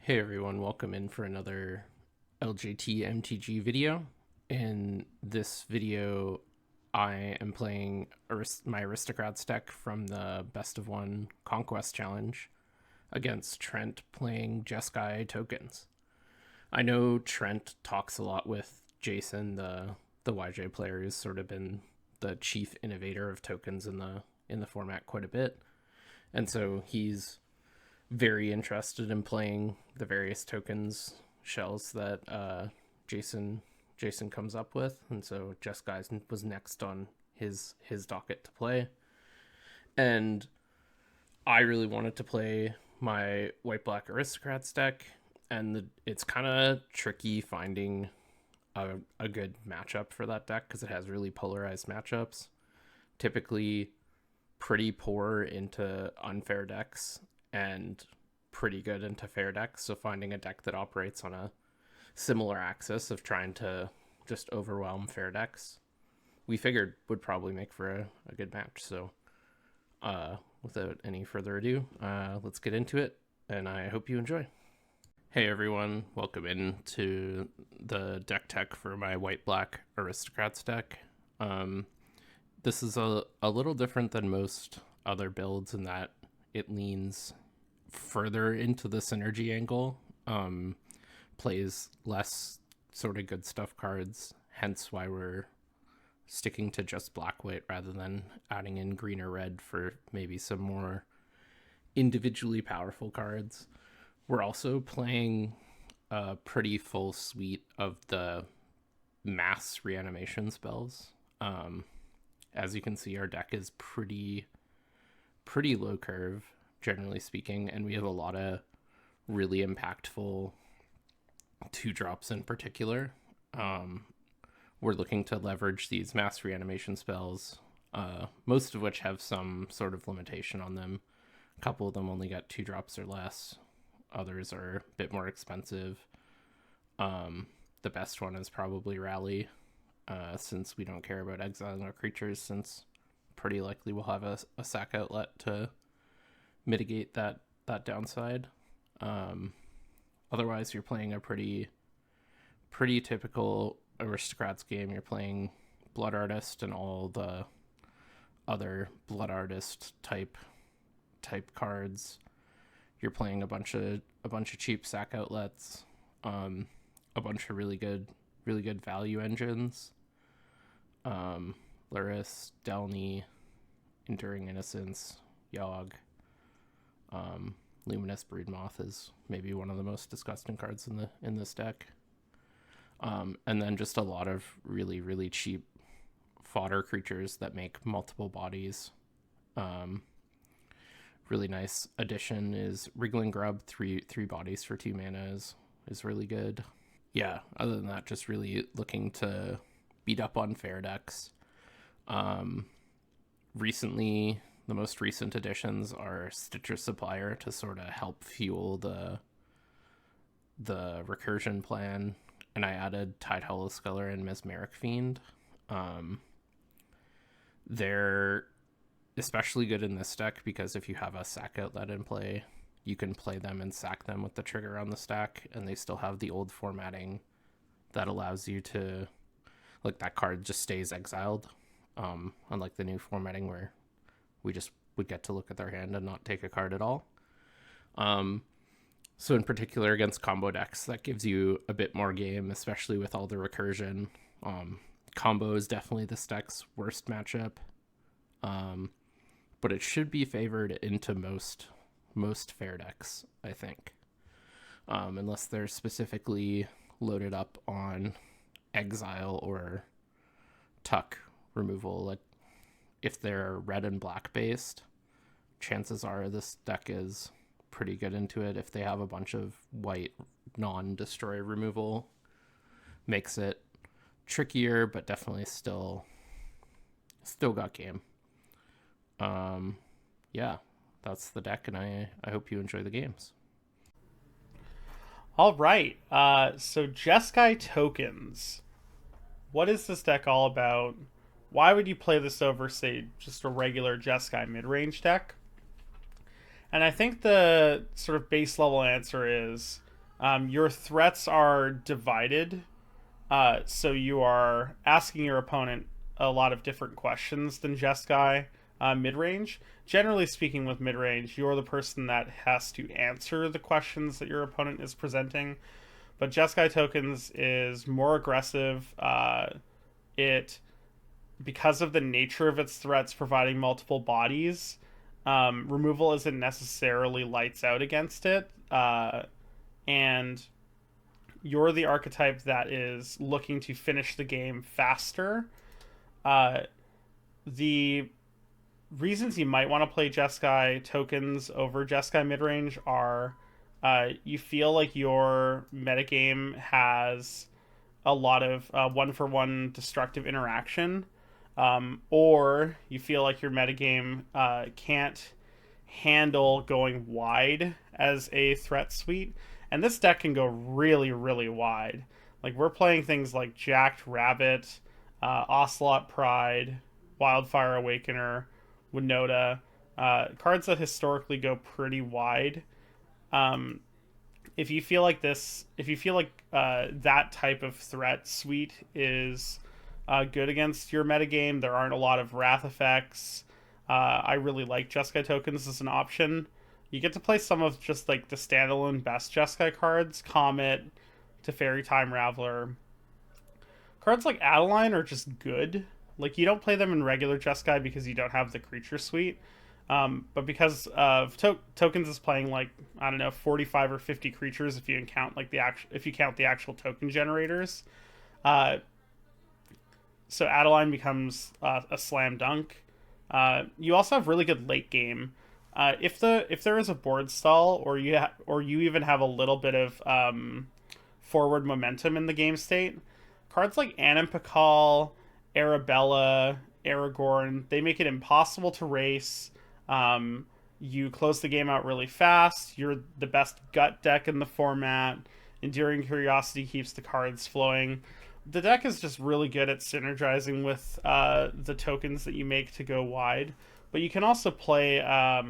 Hey everyone, welcome in for another LJT MTG video. In this video, I am playing my Aristocrats deck from the Best of One Conquest Challenge against Trent playing Jeskai Tokens. I know Trent talks a lot with Jason, the YJ player who's sort of been the chief innovator of tokens in the format quite a bit. And so he's very interested in playing the various tokens shells that Jason comes up with, and so Jeskai was next on his docket to play. And I really wanted to play my white black Aristocrats deck, and it's kind of tricky finding a good matchup for that deck because it has really polarized matchups, typically pretty poor into unfair decks and pretty good into fair decks. So finding a deck that operates on a similar axis of trying to just overwhelm fair decks, we figured would probably make for a good match. So without any further ado, let's get into it, and I hope you enjoy. Hey everyone, welcome in to the deck tech for my white-black Aristocrats deck. This is a little different than most other builds in that it leans further into the synergy angle, plays less sort of good stuff cards, hence why we're sticking to just black-white rather than adding in green or red for maybe some more individually powerful cards. We're also playing a pretty full suite of the mass reanimation spells. As you can see, our deck is pretty low curve, generally speaking, and we have a lot of really impactful 2-drops in particular. We're looking to leverage these mass reanimation spells, most of which have some sort of limitation on them. A couple of them only get 2-drops or less. Others are a bit more expensive. The best one is probably Rally, since we don't care about exiling our creatures, since pretty likely we'll have a sack outlet to mitigate that downside. Otherwise, you're playing a pretty typical Aristocrats game. You're playing Blood Artist and all the other Blood Artist type cards. You're playing a bunch of cheap sack outlets, a bunch of really good value engines. Luris, Delny, Enduring Innocence, Yogg. Luminous Broodmoth is maybe one of the most disgusting cards in this deck. And then just a lot of really cheap fodder creatures that make multiple bodies. Really nice addition is Wriggling Grub. Three bodies for 2 mana is really good. Yeah, other than that, just really looking to beat up on fair decks. Recently, the most recent additions are Stitcher Supplier to sort of help fuel the recursion plan, and I added Tide Hollow-Sculler and Mesmeric Fiend. They're especially good in this deck because if you have a sack outlet in play, you can play them and sack them with the trigger on the stack, and they still have the old formatting that allows you to, like, that card just stays exiled, unlike the new formatting where we just would get to look at their hand and not take a card at all. So in particular against combo decks, that gives you a bit more game, especially with all the recursion. Combo is definitely this deck's worst matchup, but it should be favored into most fair decks, I think, unless they're specifically loaded up on exile or tuck removal. Like, if they're red and black based, chances are this deck is pretty good into it. If they have a bunch of white non-destroy removal, makes it trickier, but definitely still got game. Yeah, that's the deck, and I hope you enjoy the games. All right. So Jeskai Tokens. What is this deck all about? Why would you play this over, say, just a regular Jeskai mid-range deck? And I think the sort of base level answer is Your threats are divided, so you are asking your opponent a lot of different questions than Jeskai mid range. Generally speaking, with mid range, you're the person that has to answer the questions that your opponent is presenting. But Jeskai Tokens is more aggressive. It Because of the nature of its threats providing multiple bodies, removal isn't necessarily lights out against it. And you're the archetype that is looking to finish the game faster. Uh, the reasons you might want to play Jeskai Tokens over Jeskai midrange are you feel like your metagame has a lot of one for one destructive interaction, or you feel like your metagame can't handle going wide as a threat suite. And this deck can go really, really wide. Like, we're playing things like Jacked Rabbit, Ocelot Pride, Wildfire Awakener, Winota, cards that historically go pretty wide. Um, if you feel like that type of threat suite is good against your metagame, there aren't a lot of wrath effects. I really like Jeskai Tokens as an option. You get to play some of just like the standalone best Jeskai cards, Comet, Teferi Time Raveler. Cards like Adeline are just good. Like, you don't play them in regular Jeskai because you don't have the creature suite. But because of Tokens is playing like, I don't know, 45 or 50 creatures if you count like if you count the actual token generators. Uh, so Adeline becomes a slam dunk. You also have really good late game. If there is a board stall, or you even have a little bit of forward momentum in the game state, cards like Animpakal, Arabella, Aragorn, they make it impossible to race. You close the game out really fast. You're the best gut deck in the format. Enduring Curiosity keeps the cards flowing. The deck is just really good at synergizing with the tokens that you make to go wide. But you can also play a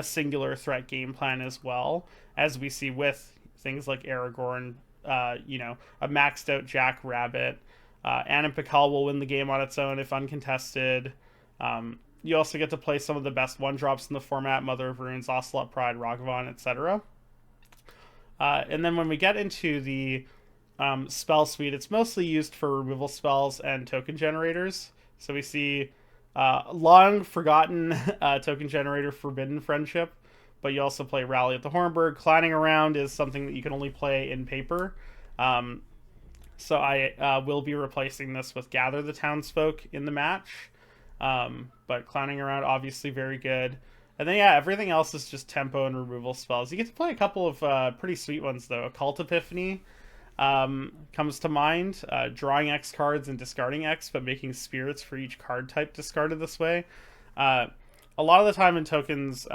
singular threat game plan as well, as we see with things like Aragorn, a maxed out Jack Rabbit. Animpakal will win the game on its own if uncontested. You also get to play some of the best one-drops in the format, Mother of Runes, Ocelot Pride, Ragavan, etc. And then when we get into the spell suite, it's mostly used for removal spells and token generators. So we see long forgotten token generator, Forbidden Friendship, but you also play Rally at the Hornburg. Clanning Around is something that you can only play in paper. So I will be replacing this with Gather the Townsfolk in the match. But Clowning Around, obviously very good. And then, yeah, everything else is just tempo and removal spells. You get to play a couple of pretty sweet ones, though. Occult Epiphany comes to mind. Drawing X cards and discarding X, but making spirits for each card type discarded this way. A lot of the time in tokens,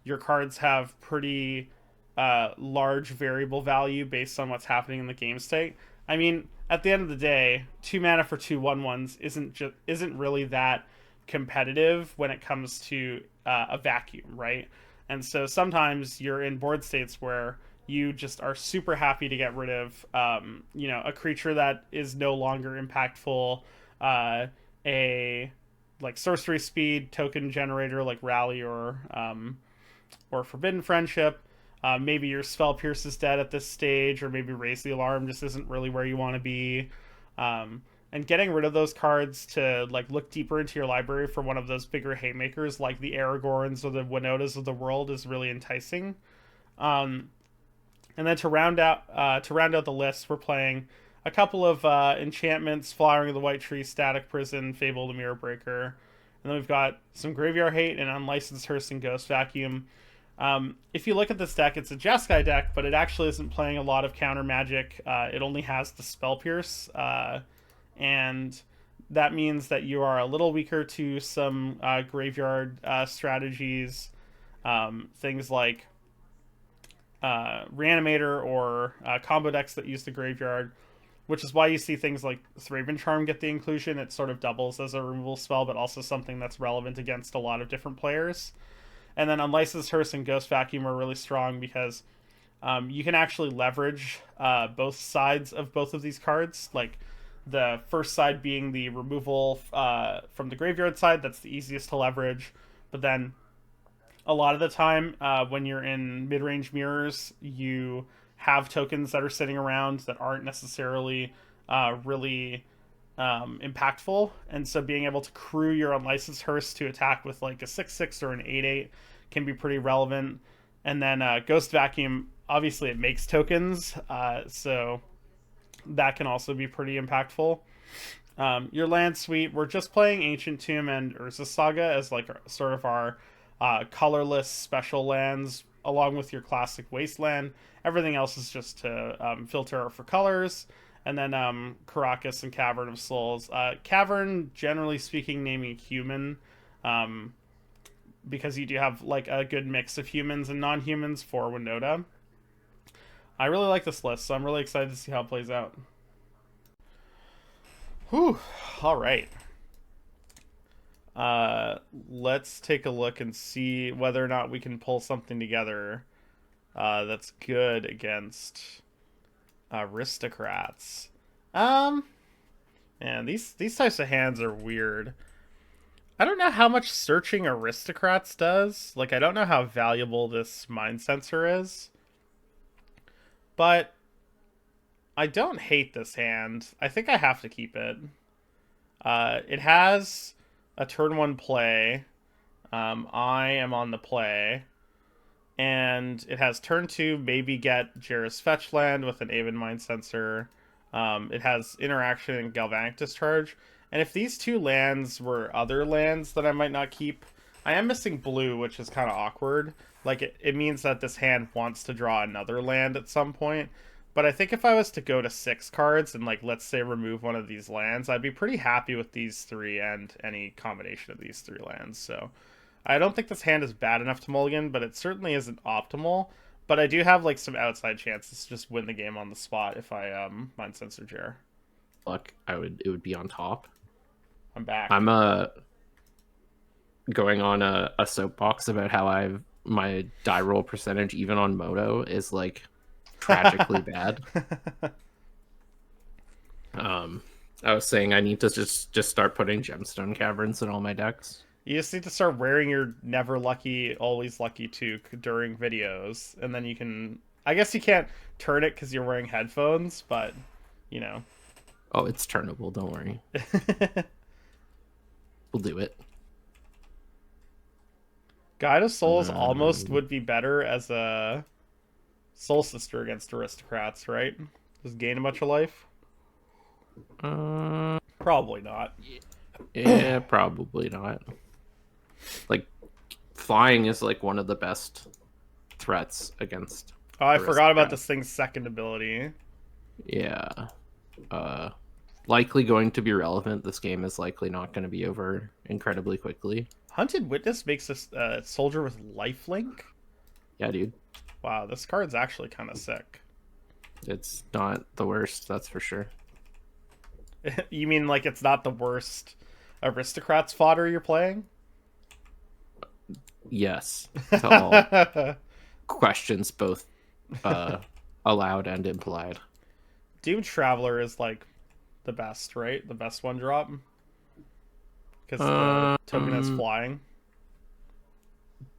your cards have pretty large variable value based on what's happening in the game state. I mean, at the end of the day, 2 mana for 2 1/1s isn't really that competitive when it comes to a vacuum, right? And so sometimes you're in board states where you just are super happy to get rid of a creature that is no longer impactful, a like sorcery speed token generator like Rally or Forbidden Friendship. Maybe your Spell Pierce is dead at this stage, or maybe Raise the Alarm just isn't really where you want to be. And getting rid of those cards to like look deeper into your library for one of those bigger haymakers like the Aragorns or the Winotas of the world is really enticing. And then to round out the list, we're playing a couple of enchantments: Flowering of the White Tree, Static Prison, Fable the Mirror Breaker. And then we've got some Graveyard Hate and Unlicensed Hearse and Ghost Vacuum. If you look at this deck, it's a Jeskai deck, but it actually isn't playing a lot of counter magic. It only has the Spell Pierce, and that means that you are a little weaker to some graveyard strategies, things like Reanimator or combo decks that use the graveyard, which is why you see things like Thraben Charm get the inclusion. It sort of doubles as a removal spell, but also something that's relevant against a lot of different players. And then Unlicensed Hearse and Ghost Vacuum are really strong because you can actually leverage both sides of both of these cards. Like the first side being the removal from the graveyard side, that's the easiest to leverage. But then a lot of the time, when you're in mid-range mirrors, you have tokens that are sitting around that aren't necessarily really impactful, and so being able to crew your unlicensed hearse to attack with like a 6/6 or an 8/8 can be pretty relevant. And then Ghost Vacuum, obviously it makes tokens, so that can also be pretty impactful. Your land suite, we're just playing Ancient Tomb and Urza Saga as like sort of our colorless special lands, along with your classic Wasteland. Everything else is just to filter for colors. And then Caracas and Cavern of Souls. Cavern, generally speaking, naming human, because you do have like a good mix of humans and non-humans for Winota. I really like this list, so I'm really excited to see how it plays out. Whew. All right. Let's take a look and see whether or not we can pull something together that's good against Aristocrats. Man, these types of hands are weird. I don't know how much searching Aristocrats does. Like, I don't know how valuable this Mind Sensor is. But I don't hate this hand. I think I have to keep it. It has a turn 1 play. I am on the play. And it has turn 2, maybe get Jarrah's Fetchland with an Aven Mind Sensor. It has interaction and Galvanic Discharge. And if these two lands were other lands that I might not keep, I am missing blue, which is kind of awkward. Like, it means that this hand wants to draw another land at some point. But I think if I was to go to 6 cards and, like, let's say remove one of these lands, I'd be pretty happy with these 3 and any combination of these 3 lands. So I don't think this hand is bad enough to mulligan, but it certainly isn't optimal. But I do have, like, some outside chances to just win the game on the spot if I Mind Sensor Jarrah. Look, it would be on top. I'm back. I'm going on a soapbox about how my die roll percentage even on Moto is like tragically bad. I was saying I need to just start putting Gemstone Caverns in all my decks. You just need to start wearing your never lucky, always lucky toque during videos, and then you can... I guess you can't turn it because you're wearing headphones, but, you know. Oh, it's turnable, don't worry. We'll do it. Guide of Souls almost would be better as a Soul Sister against Aristocrats, right? Does it gain a bunch of life? Probably not. Yeah, probably not. Like, flying is like one of the best threats against I forgot about this thing's second ability. Yeah. Likely going to be relevant. This game is likely not going to be over incredibly quickly. Hunted Witness makes a soldier with lifelink? Yeah, dude. Wow, this card's actually kind of sick. It's not the worst, that's for sure. You mean like it's not the worst Aristocrats fodder you're playing? Yes. To all questions, both allowed and implied. Doom Traveler is like the best, right? The best one drop? Because the token has flying.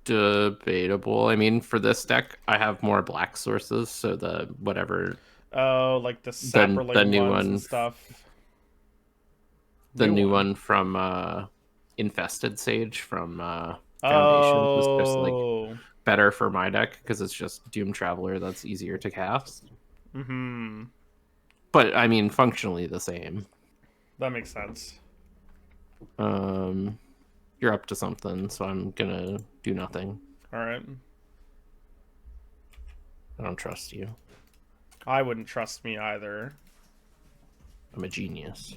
Debatable. I mean, for this deck, I have more black sources, so the whatever. Oh, like the Sapperling the new ones one and stuff. The new one from Infested Sage from Foundation was just like better for my deck because it's just Doom Traveler that's easier to cast. Mm-hmm. But I mean, functionally the same. That makes sense. You're up to something, so I'm gonna do nothing. All right. I don't trust you. I wouldn't trust me either. I'm a genius.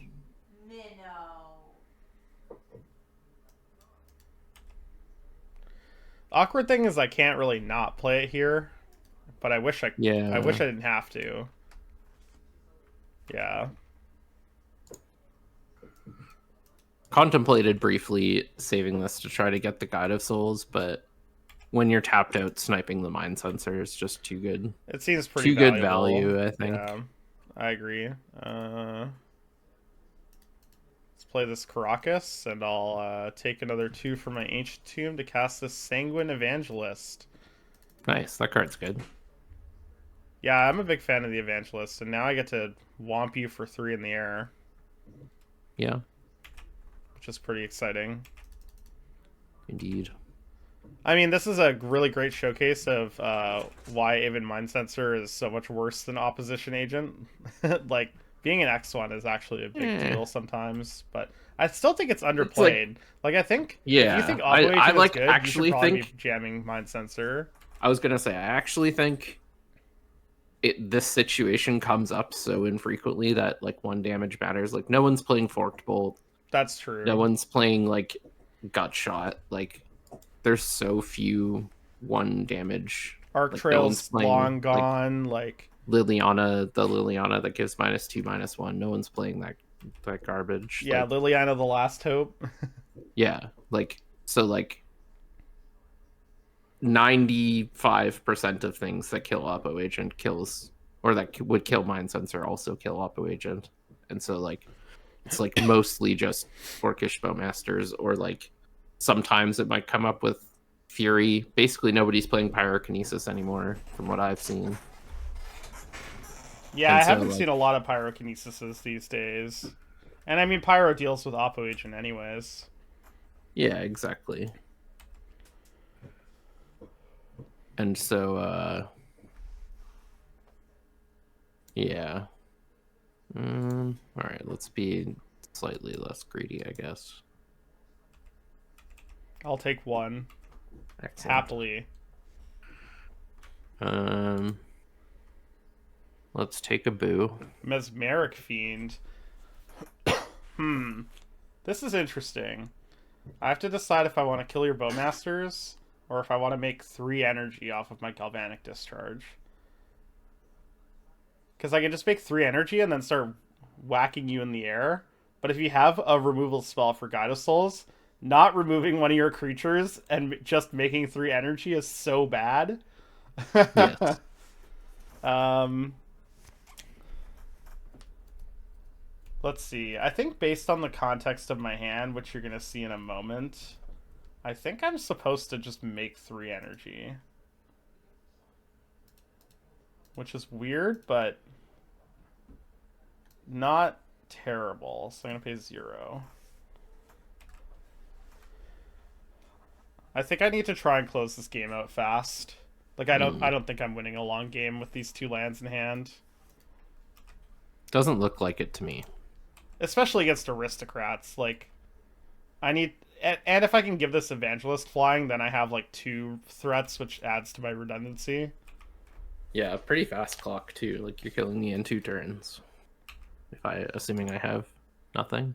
Awkward thing is I can't really not play it here, but I wish I didn't have to. Yeah. Contemplated briefly saving this to try to get the Guide of Souls, but when you're tapped out, sniping the mind sensor is just too good. It seems pretty Too good valuable. value, I think. Yeah, I agree. Let's play this Caracas, and I'll take another 2 from my Ancient Tomb to cast this Sanguine Evangelist. Nice, that card's good. Yeah, I'm a big fan of the Evangelist, and now I get to womp you for 3 in the air. Yeah. Which is pretty exciting. Indeed. I mean, this is a really great showcase of why Aven Mind Sensor is so much worse than Opposition Agent. Like, being an X1 is actually a big deal sometimes, but I still think it's underplayed. Like, I think if you think Oppo Agent is good, actually you should probably be jamming Mind Sensor. I was gonna say, I actually think this situation comes up so infrequently that like 1 damage matters. Like, no one's playing Forked Bolt. That's true. No one's playing like Gut Shot. Like, there's so few 1 damage. Arc like, Trail's no long gone. Like Liliana, the Liliana that gives -2, -1. No one's playing that garbage. Yeah, like, Liliana, the Last Hope. Yeah, like, so like 95% of things that kill Oppo Agent kills, or that would kill Mind Sensor also kill Oppo Agent. And so like it's like mostly just Orcish Bowmasters, or like sometimes it might come up with Fury. Basically nobody's playing Pyrokinesis anymore from what I've seen. Yeah, I haven't seen a lot of Pyrokinesises these days. And I mean, Pyro deals with Oppo Agent anyways. Yeah, exactly. And so, yeah. All right, let's be slightly less greedy, I guess. I'll take 1. Excellent. Happily. Let's take a boo. Mesmeric Fiend. This is interesting. I have to decide if I want to kill your Bowmasters or if I want to make 3 energy off of my Galvanic Discharge. Because I can just make 3 energy and then start whacking you in the air. But if you have a removal spell for Guide of Souls, not removing one of your creatures and just making 3 energy is so bad. Yes. Let's see. I think based on the context of my hand, which you're going to see in a moment, I think I'm supposed to just make 3 energy. Which is weird, but not terrible. So I'm going to pay 0. I think I need to try and close this game out fast. Like, I don't think I'm winning a long game with these 2 lands in hand. Doesn't look like it to me. Especially against Aristocrats. Like, I need... And if I can give this Evangelist flying, then I have, like, 2 threats, which adds to my redundancy. Yeah, pretty fast clock, too. Like, you're killing me in 2 turns. Assuming I have nothing.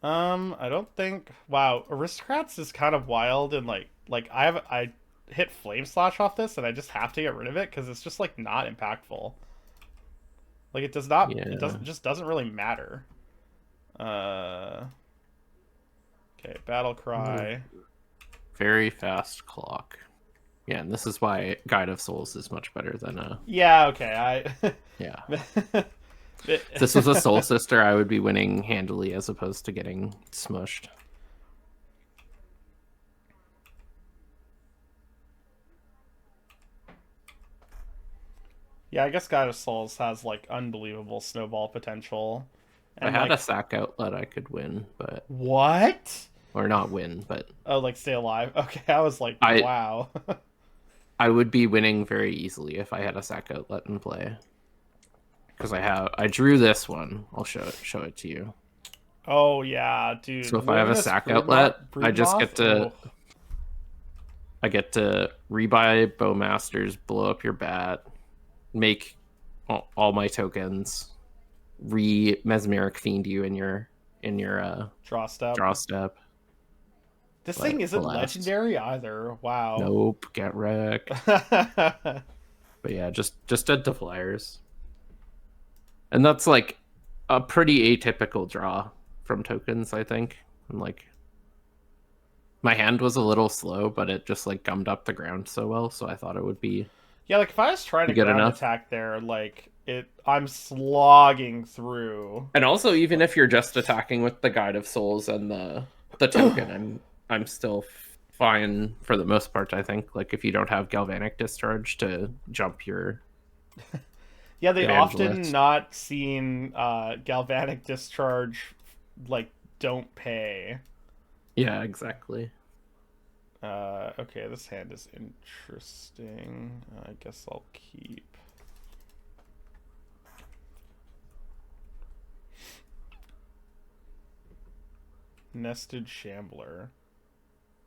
I don't think... Wow, Aristocrats is kind of wild, and, like I hit Flame Slash off this, and I just have to get rid of it, because it's just, like, not impactful. Like, it does not... Yeah. It just doesn't really matter. Okay, Battle Cry. Very fast clock. Yeah, and this is why Guide of Souls is much better than Yeah, okay, Yeah. If this was a Soul Sister, I would be winning handily as opposed to getting smushed. Yeah, I guess God of Souls has, like, unbelievable snowball potential. And I had a sack outlet I could win, but... What? Or not win, but... Oh, like, stay alive? Okay, I was like, wow. I would be winning very easily if I had a sack outlet in play. Because I drew this one. I'll show it to you. Oh, yeah, dude. So if I have a sack outlet, I just get to... I get to rebuy Bowmasters, blow up your bat, make all my tokens, Mesmeric Fiend you in your draw step. This thing isn't legendary either. Wow. Nope, get wrecked. But yeah, just dead to flyers. And that's like a pretty atypical draw from tokens, I think. And like My hand was a little slow, but it just like gummed up the ground so well, so I thought it would be Yeah, like if I was trying to good ground enough. attack there, like I'm slogging through. And also, even if you're just attacking with the Guide of Souls and the token, I'm still fine for the most part. I think like if you don't have Galvanic Discharge to jump Yeah, they often Evangelist. not seen galvanic discharge like don't pay. Yeah, exactly. Okay, this hand is interesting. I guess I'll keep. Nested Shambler.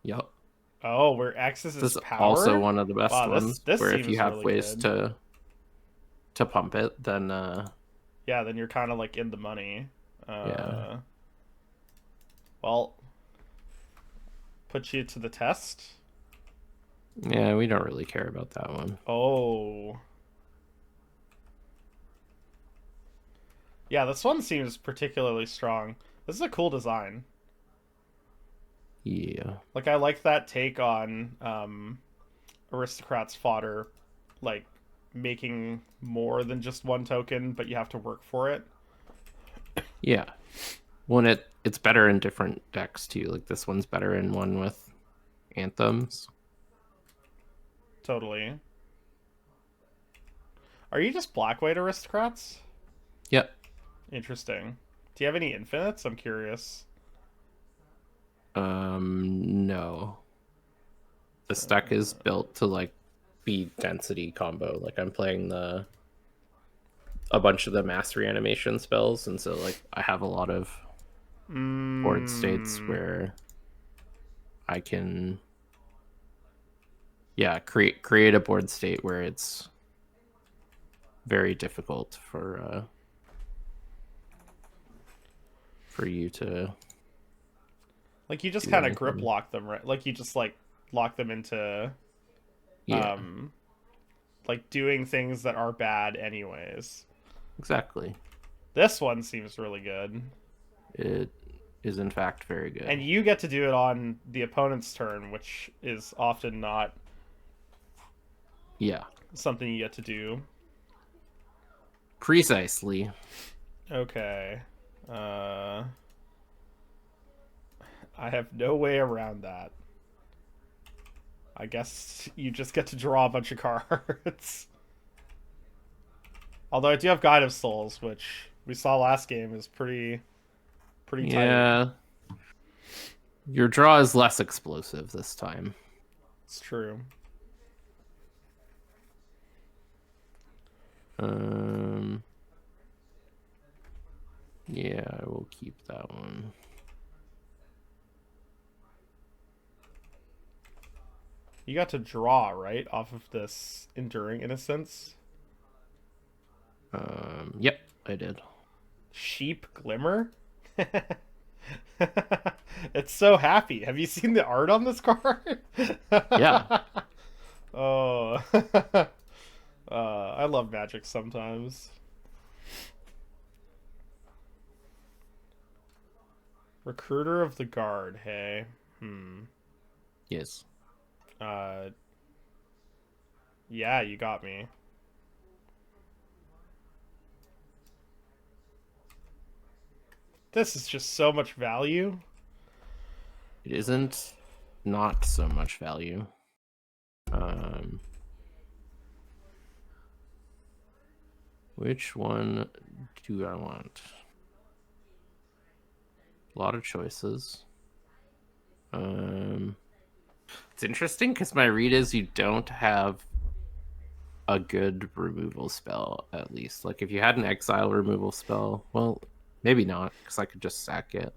Yep. Oh, where X is This its is also power? one of the best Wow, this ones this where if you seems have really ways good. to pump it, then Yeah, then you're kind of like in the money. yeah. Uh, well, put you to the test. Yeah, we don't really care about that one. Oh. Yeah, this one seems particularly strong. This is a cool design. Yeah. Like I like that take on aristocrats fodder, like making more than just one token, but you have to work for it. Yeah. When it's better in different decks too. Like this one's better in one with anthems. Totally. Are you just black white aristocrats? Yep. Interesting. Do you have any infinites? I'm curious. No. This deck is built to like be density combo. Like I'm playing a bunch of the mass reanimation spells, and so like I have a lot of board states Mm, where I can create a board state where it's very difficult for you to like you just do kind of grip anything. lock them, right? Like you just like lock them into Yeah, um like doing things that are bad anyways. exactly. This one seems really good. It is in fact very And good. you get to do it on the opponent's turn, which is often not Yeah, something you get to do. precisely. Okay. Uh I have no way around that. I guess you just get to draw a bunch of cards. Although I do have Guide of Souls, which we saw last game is pretty tight. Yeah, your draw is less explosive this time. It's true. Um, yeah, I will keep that one. You got to draw, right, off of this Enduring Innocence. Yep, I did. Sheep Glimmer? It's so happy. Have you seen the art on this card? Yeah, Oh. I love magic sometimes. Recruiter of the Guard, hey. yes. Uh, yeah, you got me. This is just so much value. It isn't not so much value. Um, which one do I want? A lot of choices. It's interesting because my read is you don't have a good removal spell, at least. Like if you had an exile removal spell, well, maybe not, because I could just sack it.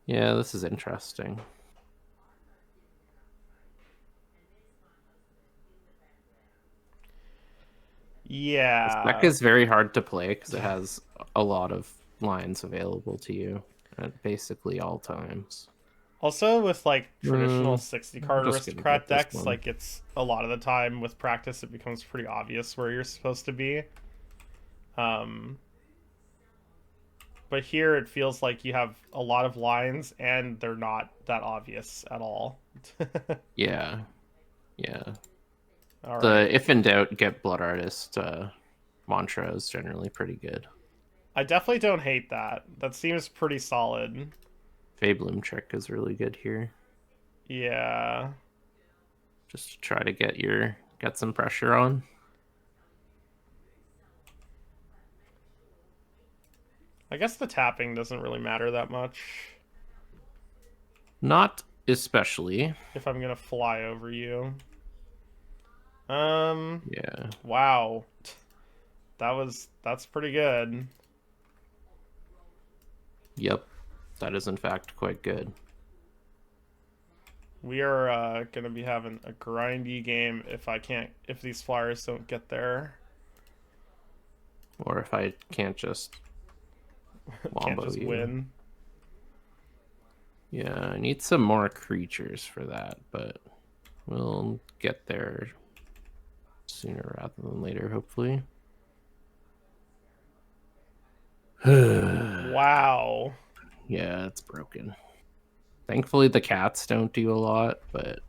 Yeah, this is interesting. This deck Yeah. is very hard to play because it has a lot of lines available to you at basically all times. Also, with like traditional I'm 60 card just gonna aristocrat get this decks, one. like it's a lot of the time with practice, it becomes pretty obvious where you're supposed to be. Um, But here it feels like you have a lot of lines and they're not that obvious at all. Yeah. Yeah. All right. The if in doubt, get Blood Artist mantra is generally pretty good. I definitely don't hate that. That seems pretty solid. Fabloom trick is really good here. Yeah. Just to try to get some pressure on. I guess the tapping doesn't really matter that much. Not especially. If I'm gonna fly over you. Yeah. Wow. That's pretty good. Yep. That is in fact quite good. We are gonna be having a grindy game if these flyers don't get there. Or if I can't just Can't wombo just you. win. Yeah, I need some more creatures for that, but we'll get there sooner rather than later, hopefully. Wow. Yeah, it's broken. Thankfully, the cats don't do a lot, but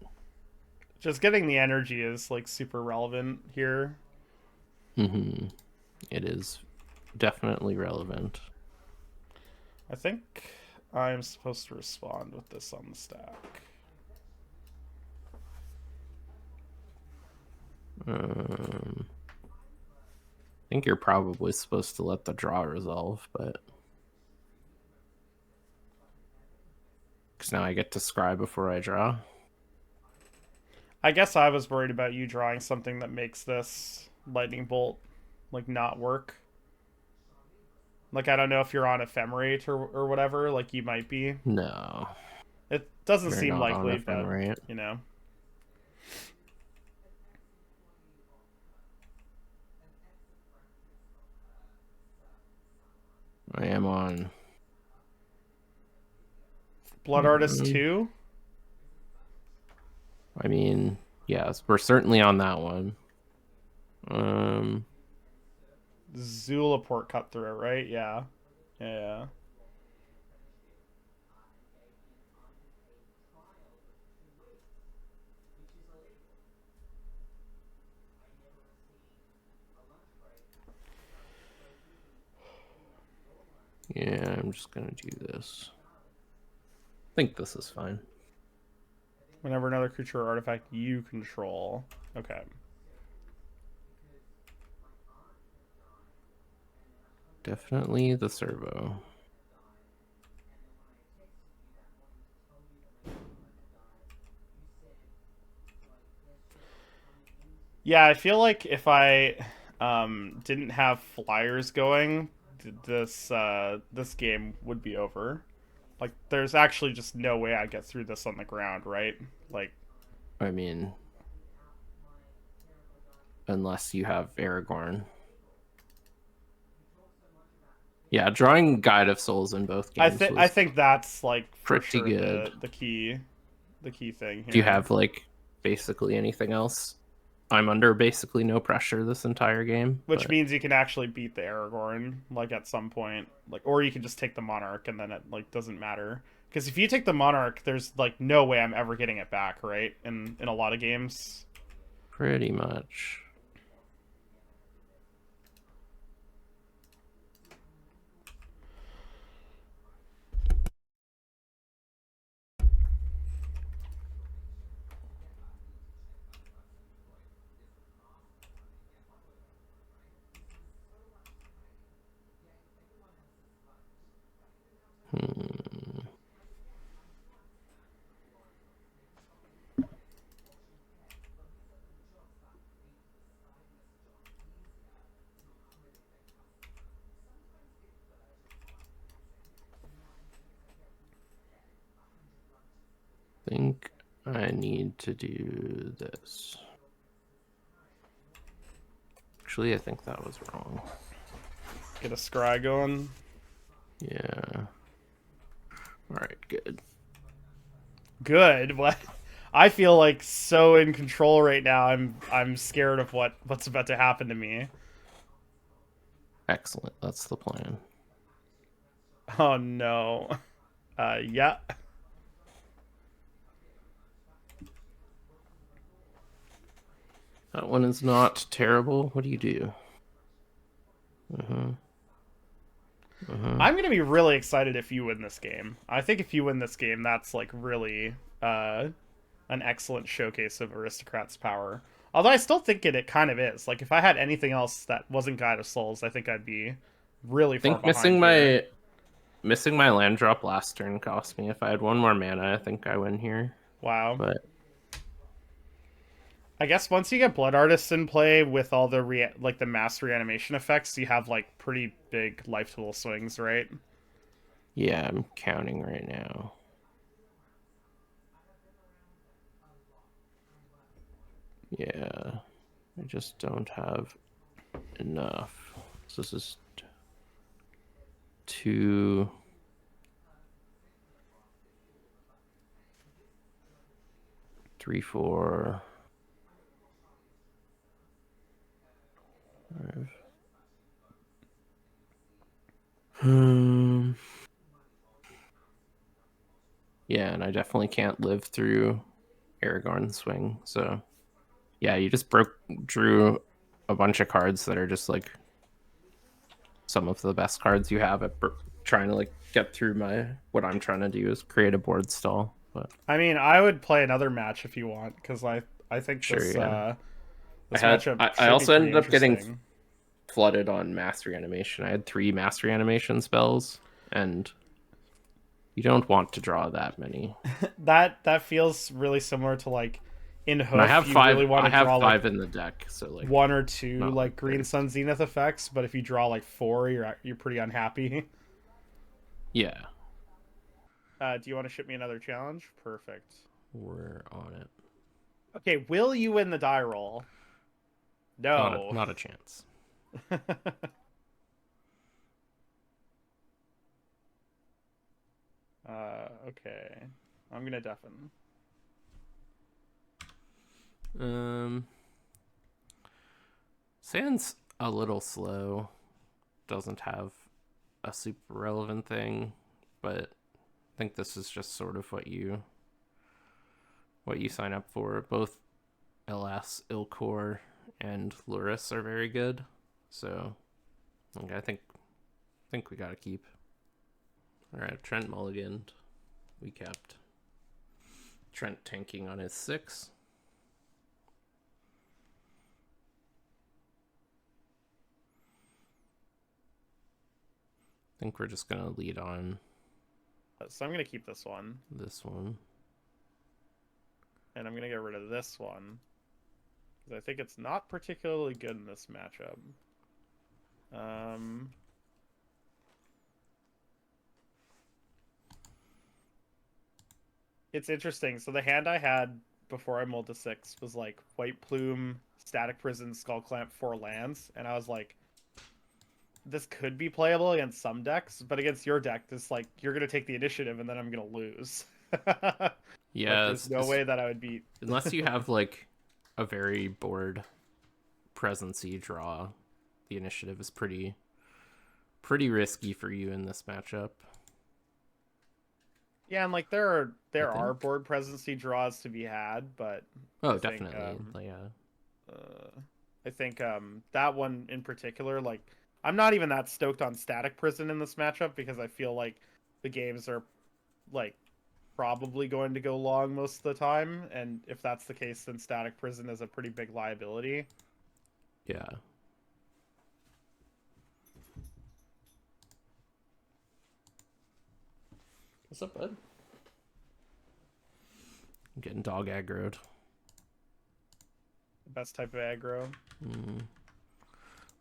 Just getting the energy is like super relevant here. it is definitely relevant. I think I'm supposed to respond with this on the stack. I think you're probably supposed to let the draw resolve, but because now I get to scry before I draw. I guess I was worried about you drawing something that makes this lightning bolt like not work. Like I don't know if you're on ephemerate or whatever, like you might be. No, It doesn't you're seem not on likely, but ephemerate. you know. I am on Blood Artist 2? I mean, yes, we're certainly on that one. Um, Zulaport cut through, right? Yeah. Yeah. yeah, I'm just gonna do this. I think this is fine. Whenever another creature or artifact you control. Okay. Definitely the servo. Yeah, I feel like if I didn't have flyers going, this game would be over. Like, there's actually just no way I get through this on the ground, right? Like, I mean, unless you have Aragorn. Yeah, drawing Guide of Souls in both games I was think that's like for pretty sure good. the key thing here. Do you have like basically anything else? I'm under basically no pressure this entire game. Which But means you can actually beat the Aragorn, like at some point, like, or you can just take the Monarch and then it like doesn't matter. Because if you take the Monarch, there's like no way I'm ever getting it back, right? In a lot of games. pretty much. Think I need to do this. Actually, I think that was wrong. Get a scry going. Yeah. All right, good. Good. What? I feel like so in control right now. I'm scared of what's about to happen to me. Excellent. That's the plan. Oh no. Yeah. That one is not terrible. What do you do? Uh-huh. Uh-huh. I'm gonna be really excited if you win this game. I think if you win this game, that's like really an excellent showcase of Aristocrats' power. Although I still think it kind of is. Like if I had anything else that wasn't Guide of Souls, I think I'd be really I far think behind here. missing my land drop last turn cost me. If I had one more mana, I think I win here. Wow. But I guess once you get Blood Artists in play with all the like the mass reanimation effects, you have like pretty big life total swings, right? yeah, I'm counting right now. Yeah, I just don't have enough. So this is 2, 3, 4, 5. Yeah, and I definitely can't live through Aragorn's swing. So yeah, you just drew a bunch of cards that are just like some of the best cards you have at trying to like get through what I'm trying to do is create a board stall. But I mean, I would play another match if you want, because I think sure, yeah. this matchup I should be also pretty ended up getting interesting. flooded on mass reanimation. I had 3 mass reanimation spells, and you don't want to draw that many. That feels really similar to like in And Hoof, you really want I to have draw like 5 in the deck, so like one or two not like like Green there's Sun Zenith effects, but if you draw like four, you're pretty unhappy. yeah, Do you want to ship me another challenge? Perfect. we're on it. Okay, will you win the die roll? No. Not a chance. Okay. I'm gonna deafen. Sand's a little slow. Doesn't have a super relevant thing, but I think this is just sort of what you sign up for. Both LS, Ilkor, and Luris are very good. So okay, I think we gotta keep. Alright, Trent mulliganed. We kept. Trent tanking on his 6. I think we're just gonna lead on So I'm gonna keep this one, this one. and I'm gonna get rid of this one because I think it's not particularly good in this matchup. It's interesting. So the hand I had before I mulled to 6 was like White Plume, Static Prison, Skull Clamp, 4 lands, and I was like, this could be playable against some decks, but against your deck, this like you're gonna take the initiative and then I'm gonna lose. Like Yeah, there's no way that I would beat. unless you have like a very board presency draw, the initiative is pretty risky for you in this matchup. Yeah, and like there I are think. board presency draws to be had, but Oh, I think definitely. Yeah. I think that one in particular, like I'm not even that stoked on Static Prison in this matchup because I feel like the games are like probably going to go long most of the time, and if that's the case, then Static Prison is a pretty big liability. Yeah. What's up, bud? I'm getting dog aggroed. Best type of aggro.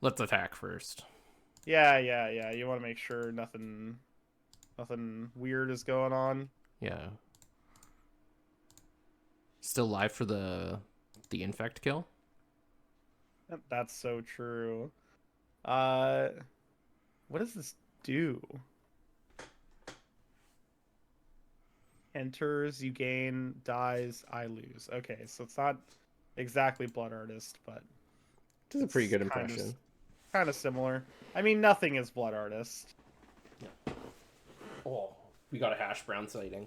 Let's attack first. Yeah. You want to make sure nothing weird is going on. Yeah. Still live for the infect kill? That's so true. What does this do? Enters, you gain, dies, I lose. Okay, so it's not exactly Blood Artist, but This is a pretty good impression. kind of similar. I mean, nothing is Blood Artist. Oh, we got a hash brown sighting.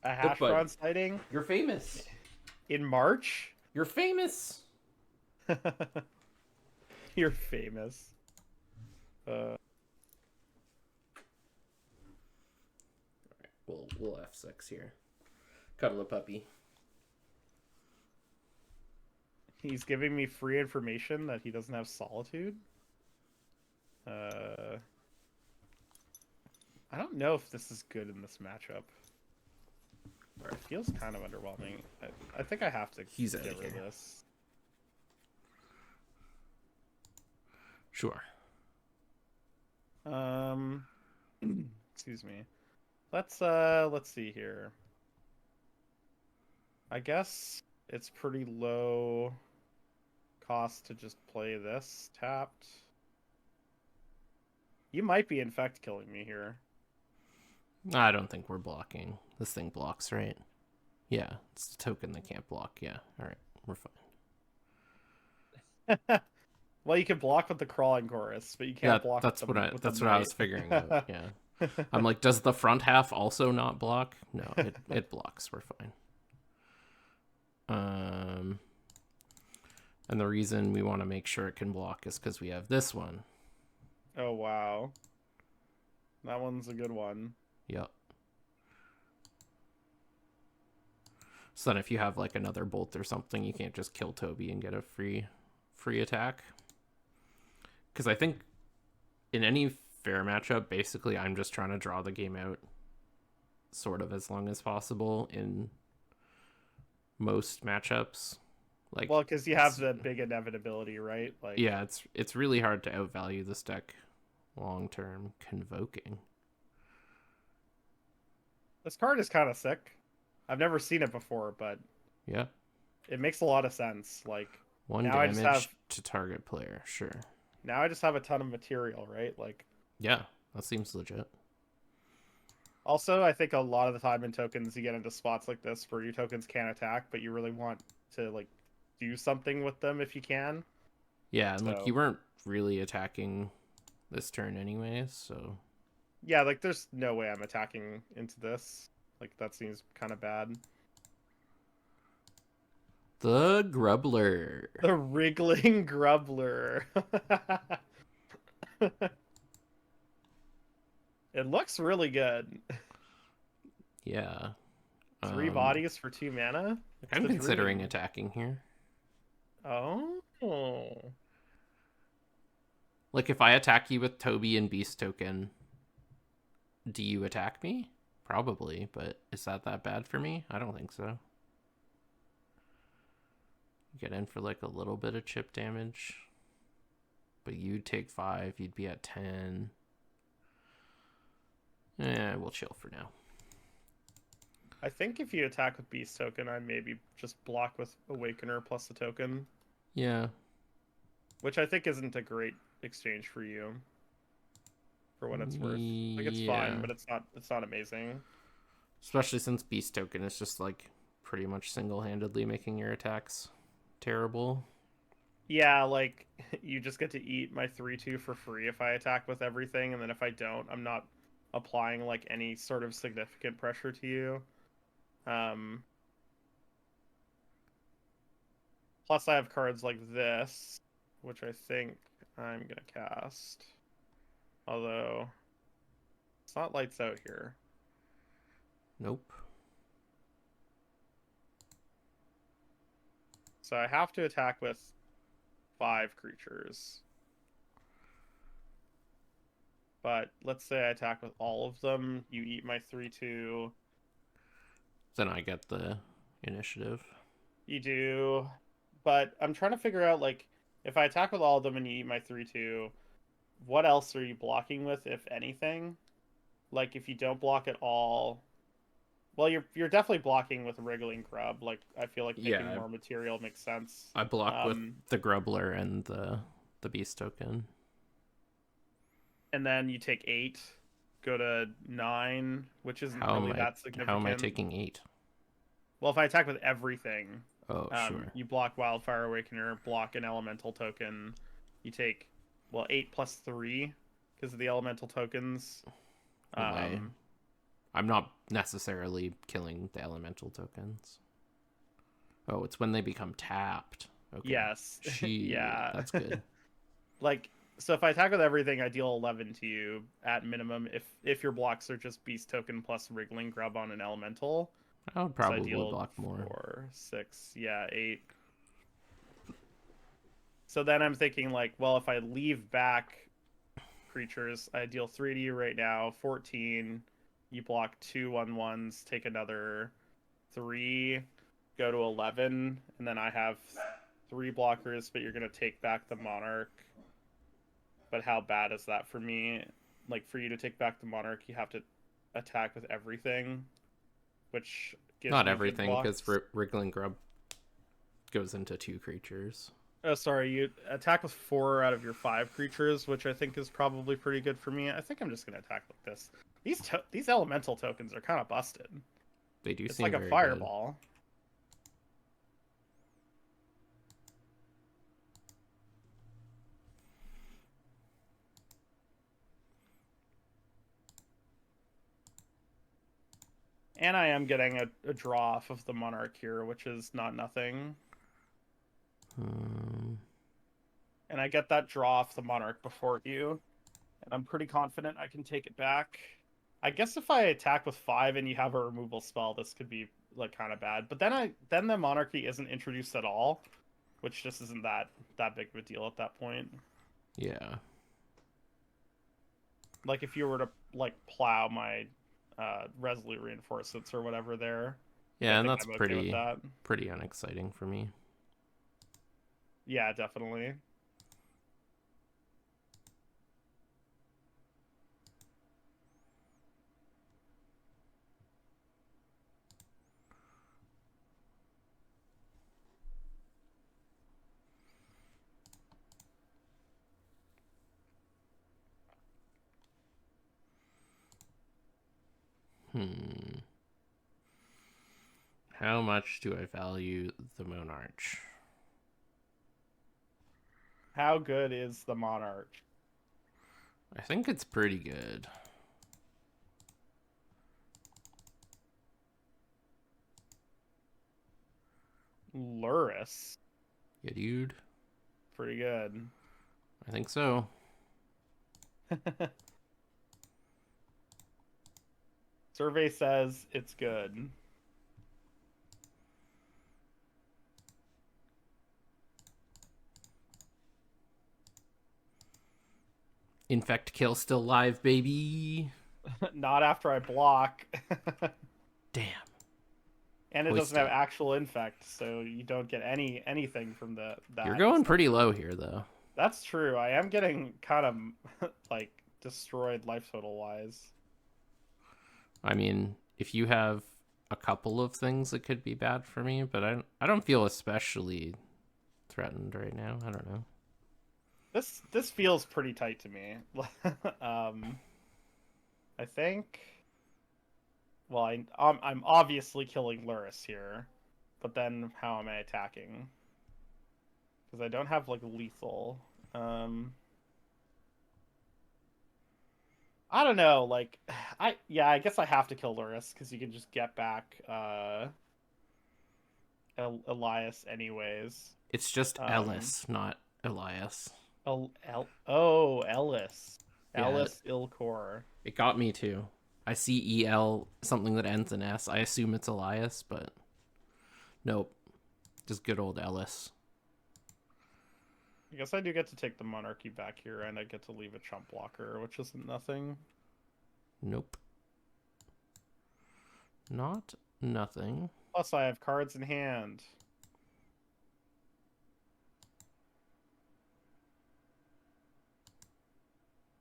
A Look, hash bud, brown sighting you're famous. in March. You're famous. You're famous. We'll F6 here. Cuddle a puppy. He's giving me free information that he doesn't have solitude. I don't know if this is good in this matchup. It feels kind of underwhelming. I think I have to He's get out rid of here. this. Sure. Excuse me. Let's see here. I guess it's pretty low cost to just play this tapped. You might be in fact killing me here. I don't think we're blocking. This thing blocks, right? Yeah, it's the token that can't block. Yeah, all right, we're fine. Well, you can block with the crawling chorus, but you can't block. That's with what the I was figuring out. Yeah, I'm like, does the front half also not block? No, it blocks. We're fine. And the reason we want to make sure it can block is because we have this one. Oh wow, that one's a good one. Yep. So then if you have like another bolt or something, you can't just kill Toby and get a free attack. Because I think in any fair matchup, basically I'm just trying to draw the game out sort of as long as possible in most matchups. Like, well, because you have the big inevitability, right? Like, yeah, it's really hard to outvalue this deck long term. Convoking. this card is kind of sick. I've never seen it before, but Yeah. it makes a lot of sense. Like, One now I just damage have- to target player. Sure. now I just have a ton of material, right? Like, Yeah, that seems legit. also, I think a lot of the time in tokens, you get into spots like this where your tokens can't attack, but you really want to like do something with them if you can. Yeah, and like So- you weren't really attacking this turn anyways, so Yeah, like there's no way I'm attacking into this. Like that seems kind of bad. the Grubbler. The wriggling grubbler. It looks really good. Yeah. 3 bodies for 2 mana. I'm the considering dream. attacking here. Oh. Like if I attack you with Toby and Beast token, do you attack me? Probably, but is that bad for me? I don't think so. Get in for like a little bit of chip damage. But you'd take 5, you'd be at 10. We'll chill for now. I think if you attack with Beast token, I maybe just block with Awakener plus the token. Yeah. Which I think isn't a great exchange for you. For what it's worth. Like it's fine, but it's not amazing. Especially since Beast token is just like pretty much single-handedly making your attacks terrible. Yeah, like you just get to eat my 3/2 for free if I attack with everything, and then if I don't, I'm not applying like any sort of significant pressure to you. Plus I have cards like this, which I think I'm gonna cast. Although it's not lights out here. Nope. So I have to attack with 5 creatures. But let's say I attack with all of them. You eat my 3/2. Then I get the initiative. You do. But I'm trying to figure out, like, if I attack with all of them and you eat my 3/2, what else are you blocking with, if anything? Like, if you don't block at all... Well, you're definitely blocking with Wriggling Grub. Like, I feel like picking more material makes sense. I block with the Grubbler and the Beast token. And then you take 8, go to 9, which isn't really that significant. How am I taking 8? Well, if I attack with everything, sure. You block Wildfire Awakener, block an elemental token. You take, 8 plus 3 because of the elemental tokens. No way. Um, I'm not necessarily killing the elemental tokens. Oh, it's when they become tapped. Okay. yes, She. yeah. That's good. Like, so if I attack with everything, I deal 11 to you at minimum. If your blocks are just beast token plus wriggling grub on an elemental, I would so I probably deal block more. 4, 6, yeah, 8. So then I'm thinking like, well, if I leave back creatures, I deal 3 to you right now, 14. You block 2 1/1s, take another 3, go to 11, and then I have 3 blockers, but you're gonna take back the monarch. But how bad is that for me? Like, for you to take back the monarch, you have to attack with everything, which gives Not me good everything, because blocks. Wriggling Grub goes into 2 creatures. Oh, sorry, you attack with 4 out of your 5 creatures, which I think is probably pretty good for me. I think I'm just gonna attack like this. These elemental tokens are kind of busted. They do It's seem like a very good. fireball. And I am getting a draw off of the monarch here, which is not nothing. And I get that draw off the monarch before you. And I'm pretty confident I can take it back. I guess if I attack with 5 and you have a removal spell, this could be like kind of bad. But then the monarchy isn't introduced at all, which just isn't that big of a deal at that point. Yeah. Like if you were to like plow my resolute reinforcements or whatever there, I Yeah, and think that's I'm okay with that. pretty unexciting for me. Yeah, definitely. How much do I value the Monarch? How good is the monarch? I think it's pretty good. Luris. Yeah, dude. Pretty good. I think so. Survey says it's good. Infect kill still live, baby. Not after I block. Damn. And it doesn't have Hoisted. actual infect, so you don't get anything from that. You're going pretty low here, though. That's true. I am getting kind of like destroyed life total wise. I mean, if you have a couple of things that could be bad for me, but I don't feel especially threatened right now. I don't know. This feels pretty tight to me. I think. Well, I'm obviously killing Luris here, but then how am I attacking? Because I don't have like lethal. I don't know. Like, I guess I have to kill Luris because you can just get back Elias anyways. It's just Um, Ellis, not Elias. Ellis, Yeah, Ellis Ilcor. it got me too. I see EL, something that ends in S. I assume it's Elias, but nope. Just good old Ellis. I guess I do get to take the monarchy back here, and I get to leave a chump blocker, which isn't nothing. Nope. Not nothing. Plus, I have cards in hand.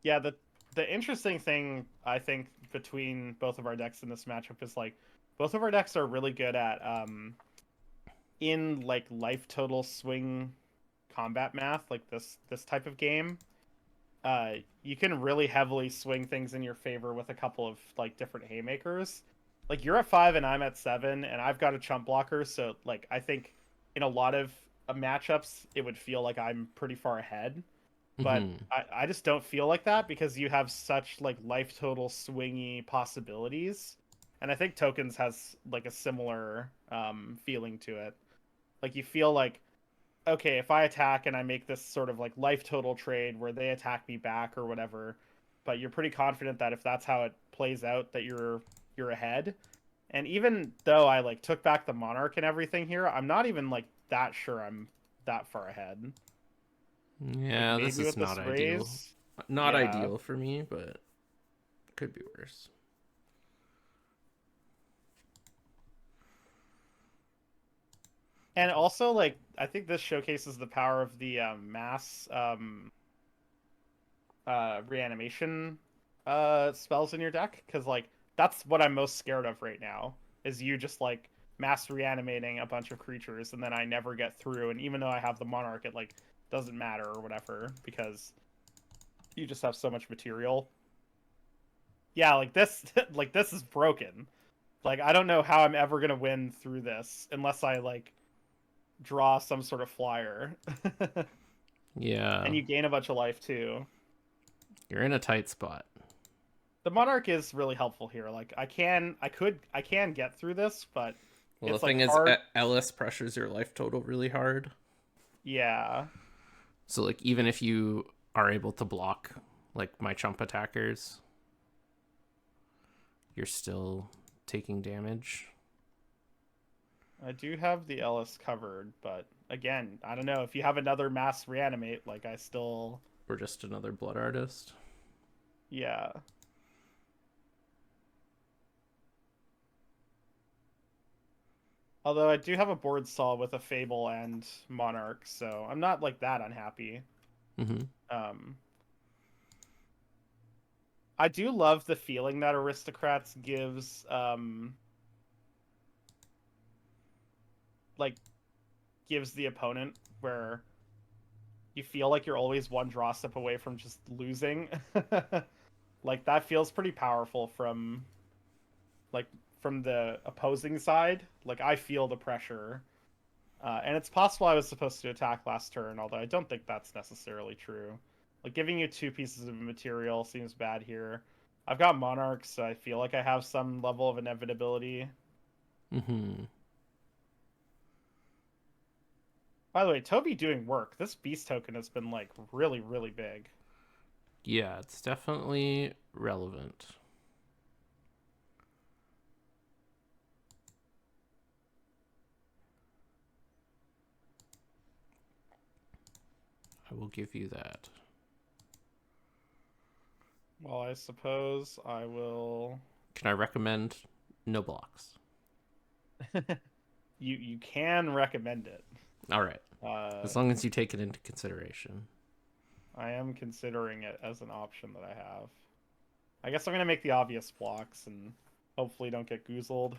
Yeah, the interesting thing I think between both of our decks in this matchup is like both of our decks are really good at in like life total swing combat math, like this type of game. You can really heavily swing things in your favor with a couple of like different haymakers. Like you're at 5 and I'm at 7, and I've got a chump blocker, so like I think in a lot of matchups it would feel like I'm pretty far ahead. but Hmm. I just don't feel like that because you have such like life total swingy possibilities. And I think Tokens has like a similar feeling to it. Like you feel like, okay, if I attack and I make this sort of like life total trade where they attack me back or whatever, but you're pretty confident that if that's how it plays out, that you're ahead. And even though I like took back the monarch and everything here, I'm not even like that sure I'm that far ahead. Like Yeah, this maybe is with not this ideal. raise, Not yeah. ideal for me, but could be worse. And also like I think this showcases the power of the mass reanimation spells in your deck because like that's what I'm most scared of right now is you just like mass reanimating a bunch of creatures and then I never get through, and even though I have the monarch it like doesn't matter or whatever because you just have so much material. Yeah, like this like this is broken. Like I don't know how I'm ever going to win through this unless I like draw some sort of flyer. Yeah, And you gain a bunch of life too. you're in a tight spot. The monarch is really helpful here. Like I can get through this, but Well, the it's like thing is, hard. Ellis pressures your life total really hard. Yeah. So, like, even if you are able to block, like, my chump attackers, you're still taking damage. I do have the Ellis covered, but again, I don't know if you have another mass reanimate, like I still Or just another blood artist. yeah. Although I do have a board saw with a Fable and Monarch, so I'm not like that unhappy. Mm-hmm. Um I do love the feeling that Aristocrats gives like gives the opponent where you feel like you're always one draw step away from just losing. Like that feels pretty powerful like from the opposing side. Like I feel the pressure. And it's possible I was supposed to attack last turn, although I don't think that's necessarily true. Like giving you two pieces of material seems bad here. I've got monarchs, so I feel like I have some level of inevitability. Mm-hmm. By the way, Toby doing work. This beast token has been like really, really big. Yeah, it's definitely relevant. I will give you that. Well, I suppose I will. Can I recommend no blocks? You can recommend it. All right. Uh, As long as you take it into consideration. I am considering it as an option that I have. I guess I'm gonna make the obvious blocks and hopefully don't get goozled.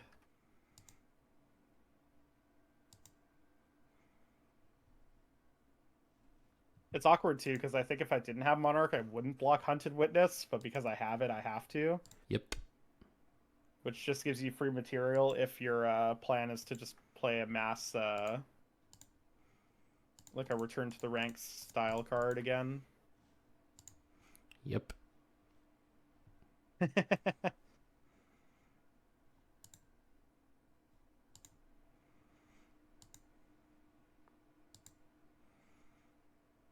It's awkward too because I think if I didn't have Monarch, I wouldn't block Hunted Witness, but because I have it, I have to. Yep. Which just gives you free material if your plan is to just play a mass, like a Return to the Ranks style card again. Yep.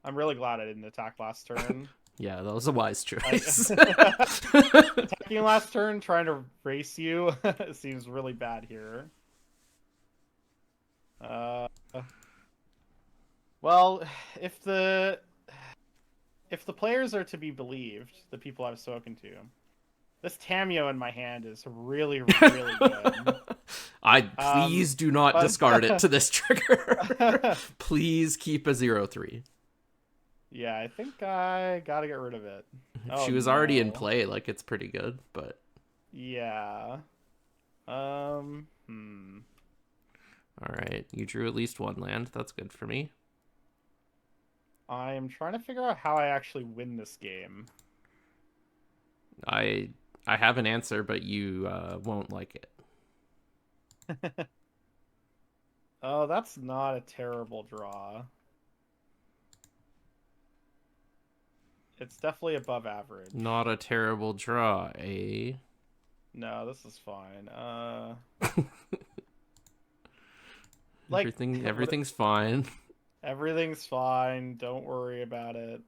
I'm really glad I didn't attack last turn. Yeah, that was a wise choice. Attacking last turn, trying to race you, seems really bad here. Uh, well, if the players are to be believed, the people I've spoken to, this Tameo in my hand is really, really good. I please do not but discard it to this trigger. Please keep a 0/3. yeah, I think I gotta get rid of it. Oh She was already in no. play, like it's pretty good, but Yeah. all right. You drew at least one land. That's good for me. I'm trying to figure out how I actually win this game. I I have an answer, but you won't like it. Oh, that's not a terrible draw. It's definitely above average. Not a terrible draw, eh? No, this is fine. Like Everything's fine. everything's fine. Don't worry about it.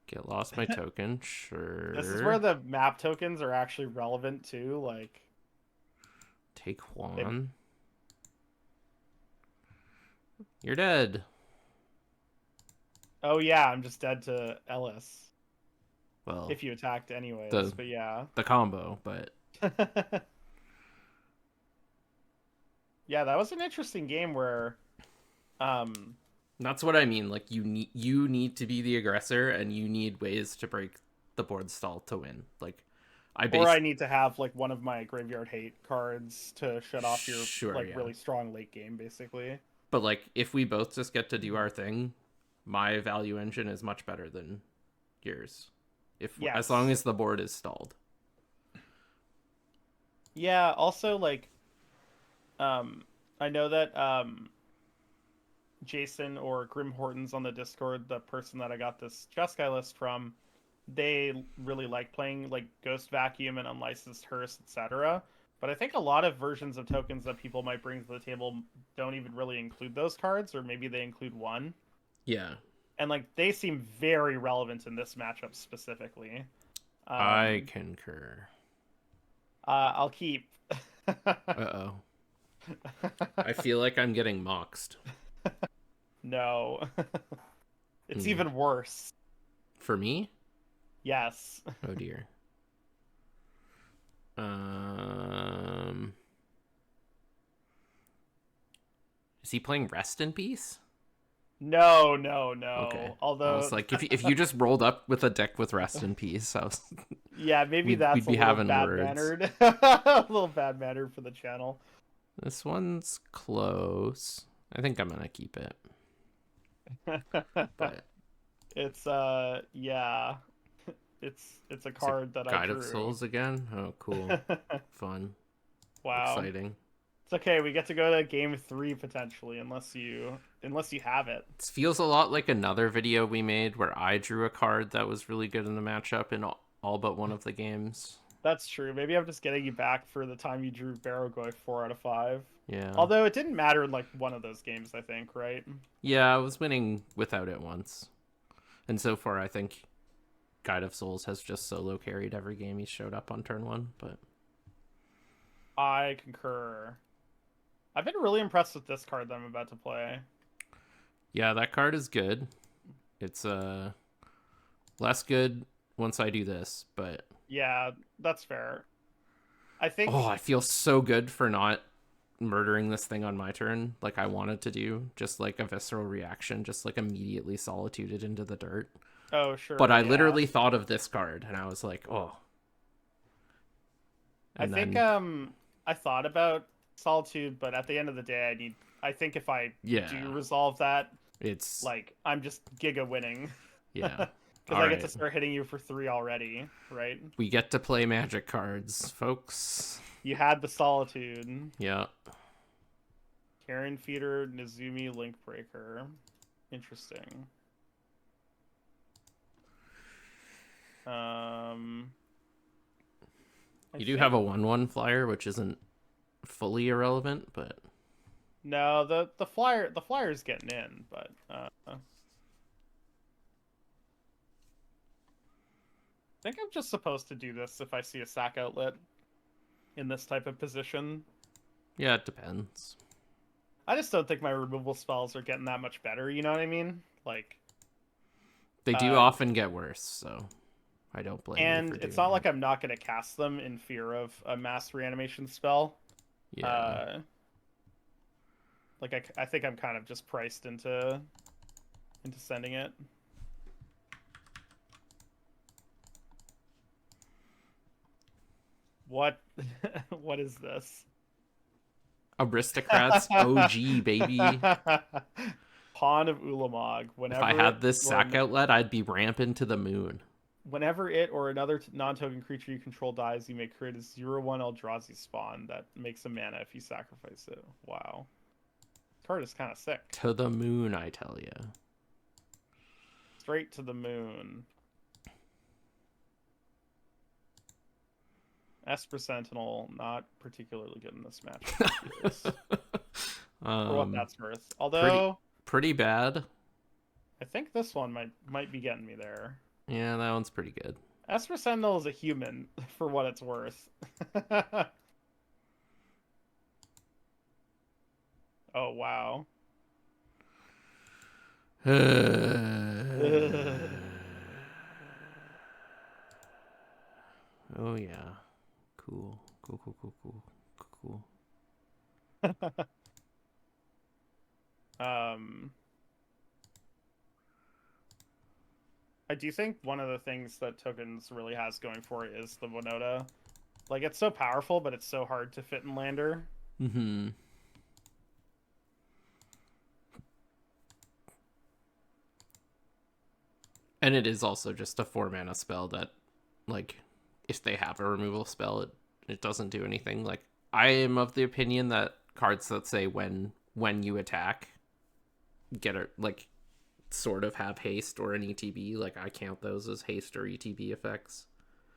Get lost my token, sure. This is where the map tokens are actually relevant too. Like, take one. You're dead. Oh yeah, I'm just dead to Ellis. Well, If you attacked anyways, but yeah. The combo, but yeah, that was an interesting game where that's what I mean. Like you need to be the aggressor, and you need ways to break the board stall to win. Like I need to have like one of my graveyard hate cards to shut off your really strong late game, basically. But like if we both just get to do our thing, my value engine is much better than yours. As long as the board is stalled. Yeah, also like I know that Jason or Grim Hortons on the Discord, the person that I got this Jeskai list from, they really like playing like Ghost Vacuum and Unlicensed Hearse, etc. But I think a lot of versions of tokens that people might bring to the table don't even really include those cards, or maybe they include one. Yeah. And like they seem very relevant in this matchup specifically. I concur. I'll keep. Uh-oh. I feel like I'm getting moxed. No. It's even worse. For me? Yes. Oh dear. Is he playing Rest in Peace? No. Okay. Although I was like, if you just rolled up with a deck with Rest in Peace, I was yeah, maybe that's we'd be a little having bad words. mannered. A little bad mannered for the channel. This one's close. I think I'm gonna keep it. But it's yeah. It's a card that Guide I drew. of Souls again? Oh cool. Fun. Wow. Exciting. It's okay, we get to go to game 3 potentially, unless you have it. It feels a lot like another video we made where I drew a card that was really good in the matchup in all but one of the games. That's true. Maybe I'm just getting you back for the time you drew Barrogoy 4 out of 5. Yeah. Although it didn't matter in like one of those games, I think, right? Yeah, I was winning without it once. And so far, I think Guide of Souls has just solo carried every game he showed up on turn 1, but I concur. I've been really impressed with this card that I'm about to play. Yeah, that card is good. It's less good once I do this, but yeah, that's fair. I think I feel so good for not murdering this thing on my turn like I wanted to do, just like a visceral reaction, just like immediately solituded into the dirt. Oh, sure. But I literally thought of this card and I was like, oh. And I thought about Solitude, but at the end of the day, I think if I do resolve that, it's like I'm just giga winning. Yeah. Because I get to start hitting you for 3 already, right? We get to play Magic cards, folks. You had the Solitude. Yeah. Karen Feeder, Nizumi, Link Breaker. Interesting. You do have a 1/1 flyer, which isn't fully irrelevant, but no, the flyer's getting in, but I think I'm just supposed to do this if I see a sack outlet in this type of position. Yeah, it depends. I just don't think my removal spells are getting that much better, you know what I mean? Like they do often get worse, so I don't blame you. And it's not like I'm not going to cast them in fear of a mass reanimation spell. Yeah. Like I think I'm kind of just priced into sending it. What what is this? Aristocrats OG, baby. Pawn of Ulamog. If I had this sack outlet, I'd be ramping to the moon. Whenever it or another non-token creature you control dies, you may create a 0/1 Eldrazi spawn that makes a mana if you sacrifice it. Wow. This card is kind of sick. To the moon, I tell you. Straight to the moon. Esper Sentinel, not particularly good in this match. For what that's worth. Although pretty bad. I think this one might be getting me there. Yeah, that one's pretty good. Esper Sentinel is a human, for what it's worth. Oh, wow. Oh, yeah. Cool. Cool. I do think one of the things that Tokens really has going for it is the Winota. Like, it's so powerful, but it's so hard to fit in Lander. Mm-hmm. And it is also just a 4-mana spell that, like, if they have a removal spell, it doesn't do anything. Like, I am of the opinion that cards that say when you attack get a, like, sort of have haste or an ETB, like, I count those as haste or ETB effects.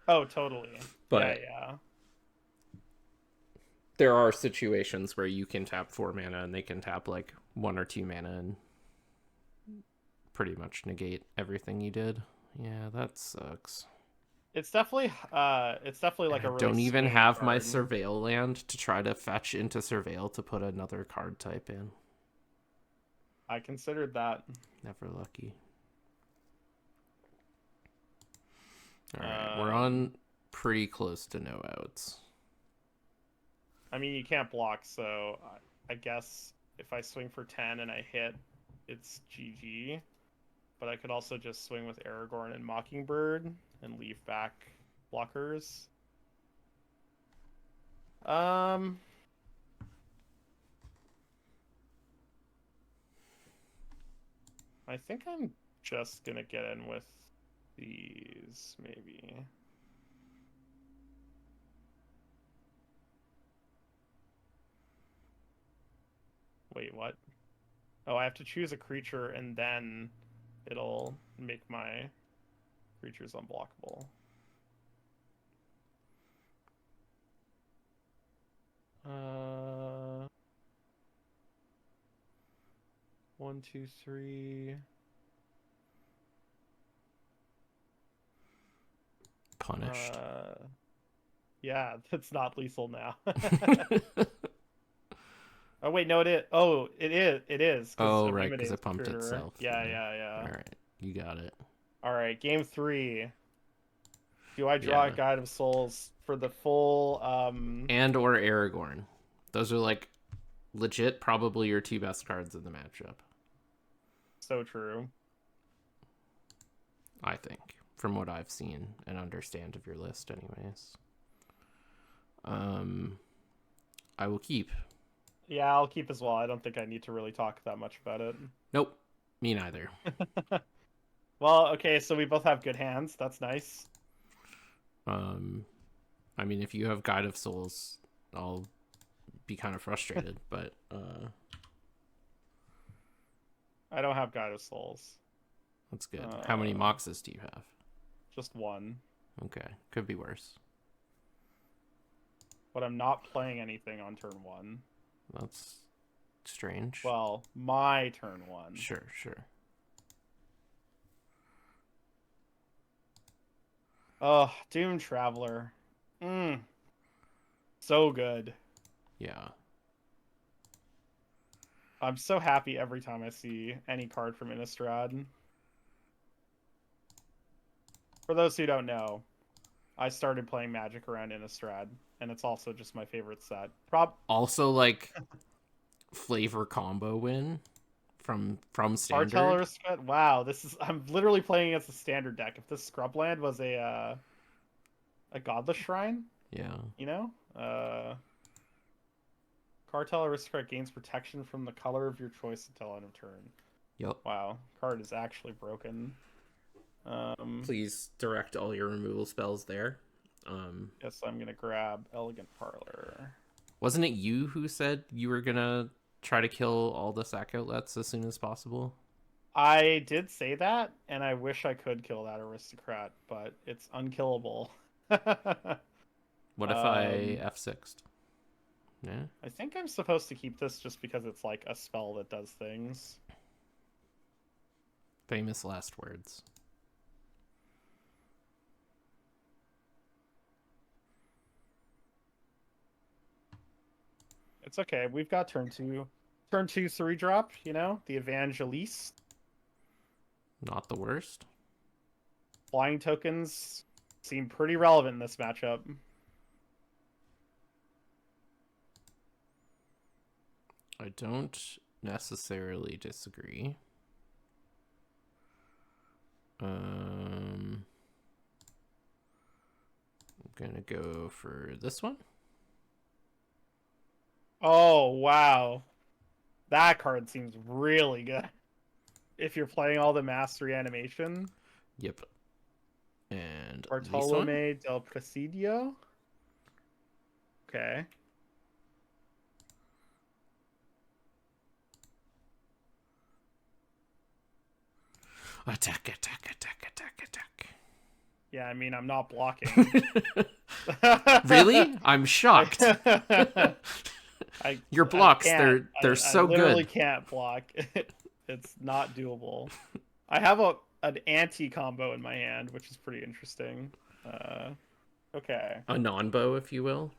Oh, totally. But yeah. There are situations where you can tap 4 mana and they can tap, like, 1 or 2 mana and pretty much negate everything you did. Yeah, that sucks. It's definitely like a really don't even swing have card. my Surveil land to try to fetch into Surveil to put another card type in. I considered that. Never lucky. Alright, we're on pretty close to no outs. I mean, you can't block, so I guess if I swing for 10 and I hit, it's GG. But I could also just swing with Aragorn and Mockingbird and leave back blockers. I think I'm just gonna get in with these, maybe. Wait, what? Oh, I have to choose a creature and then it'll make my creatures unblockable. One, two, three. Punished. Yeah, that's not lethal now. Oh wait, no, it is. Oh, it is. It is. Oh right, because it pumped itself. Yeah. All right, you got it. All right, game 3. Do I draw a Guide of Souls for the full? And or Aragorn. Those are like legit, probably your 2 best cards in the matchup. So true. I think, from what I've seen and understand of your list, anyways. I will keep. Yeah, I'll keep as well. I don't think I need to really talk that much about it. Nope, me neither. Well, okay, so we both have good hands. That's nice. I mean, if you have Guide of Souls, I'll be kind of frustrated, but I don't have Guide of Souls. That's good. How many Moxes do you have? Just 1. Okay, could be worse. But I'm not playing anything on turn 1. That's strange. Well, my turn 1. Sure. Oh, Doom Traveler. So good. Yeah. I'm so happy every time I see any card from Innistrad. For those who don't know, I started playing Magic around Innistrad, and it's also just my favorite set. Also, like, flavor combo win from standard. Cartel Aristocrat. Wow, I'm literally playing against a standard deck. If this Scrubland was a Godless Shrine, yeah, you know, Cartel Aristocrat gains protection from the color of your choice until end of turn. Yep. Wow, card is actually broken. Please direct all your removal spells there. Yes, I'm gonna grab Elegant Parlor. Wasn't it you who said you were gonna try to kill all the sack outlets as soon as possible? I did say that, and I wish I could kill that aristocrat, but it's unkillable. What if I um, F6'd? Yeah. I think I'm supposed to keep this just because it's like a spell that does things. Famous last words. It's okay. We've got turn two. Turn two, 3-drop, you know? The Evangelist. Not the worst. Flying tokens seem pretty relevant in this matchup. I don't necessarily disagree. I'm gonna go for this one. Oh, wow. That card seems really good. If you're playing all the mastery animation. Yep. And this one. Bartolome del Presidio. Okay. Attack, attack, attack, attack, attack. Yeah, I mean, I'm not blocking. Really? I'm shocked. Your blocks, can't. they're I so literally good. can't block. It's not doable. I have an anti combo in my hand, which is pretty interesting. Okay. A non-bow, if you will.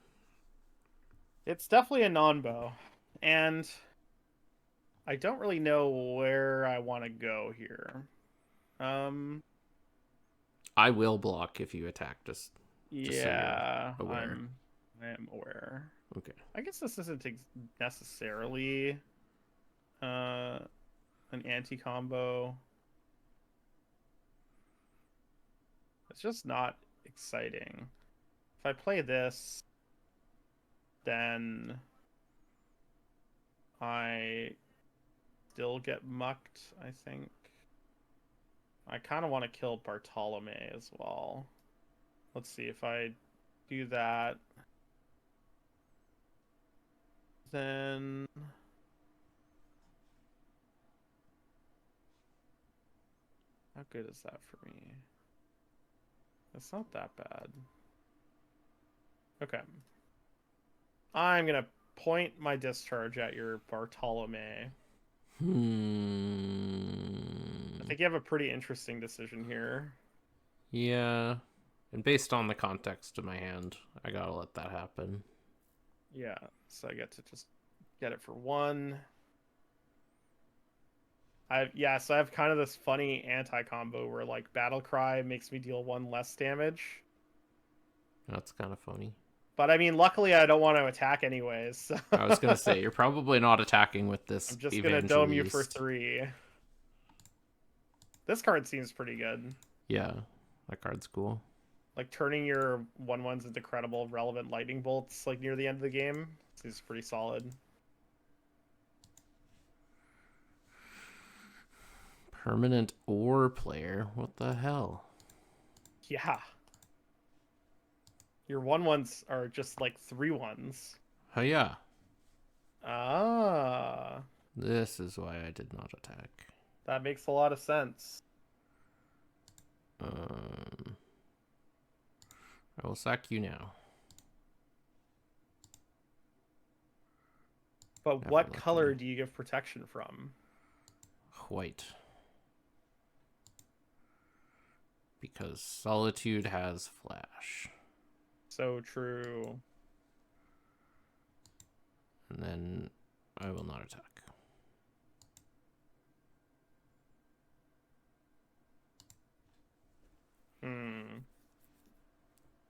It's definitely a non-bow. And I don't really know where I want to go here. I will block if you attack, just so you're Yeah, aware. I am aware. Okay. I guess this isn't necessarily an anti-combo. It's just not exciting. If I play this, then I still get mucked, I think. I kind of want to kill Bartolome as well. Let's see if I do that. Then how good is that for me? That's not that bad. Okay. I'm gonna point my discharge at your Bartolome. I think you have a pretty interesting decision here. Yeah. And based on the context of my hand, I gotta let that happen. Yeah, so I get to just get it for 1. So I have kind of this funny anti-combo where like Battle Cry makes me deal 1 less damage. That's kind of funny. But I mean, luckily I don't want to attack anyways. So I was gonna say, you're probably not attacking with this I'm just gonna dome you for Evangelist. 3. This card seems pretty good. Yeah, that card's cool. Like turning your 1/1s into credible relevant lightning bolts like near the end of the game seems pretty solid. Permanent or player? What the hell? Yeah. Your 1/1s are just like 3/1s. Oh yeah. Ah. This is why I did not attack. That makes a lot of sense. I will sack you now. But Never what let color me. do you give protection from? White. Because Solitude has Flash. So true. And then I will not attack.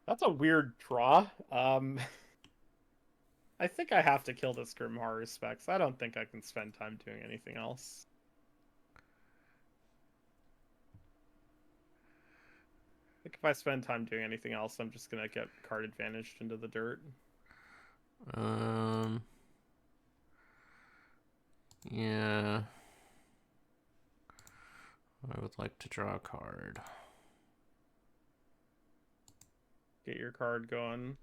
That's a weird draw. I think I have to kill this Grimhar Specs. I don't think I can spend time doing anything else. I think if I spend time doing anything else, I'm just gonna get card advantaged into the dirt. Yeah. I would like to draw a card. Get your card going.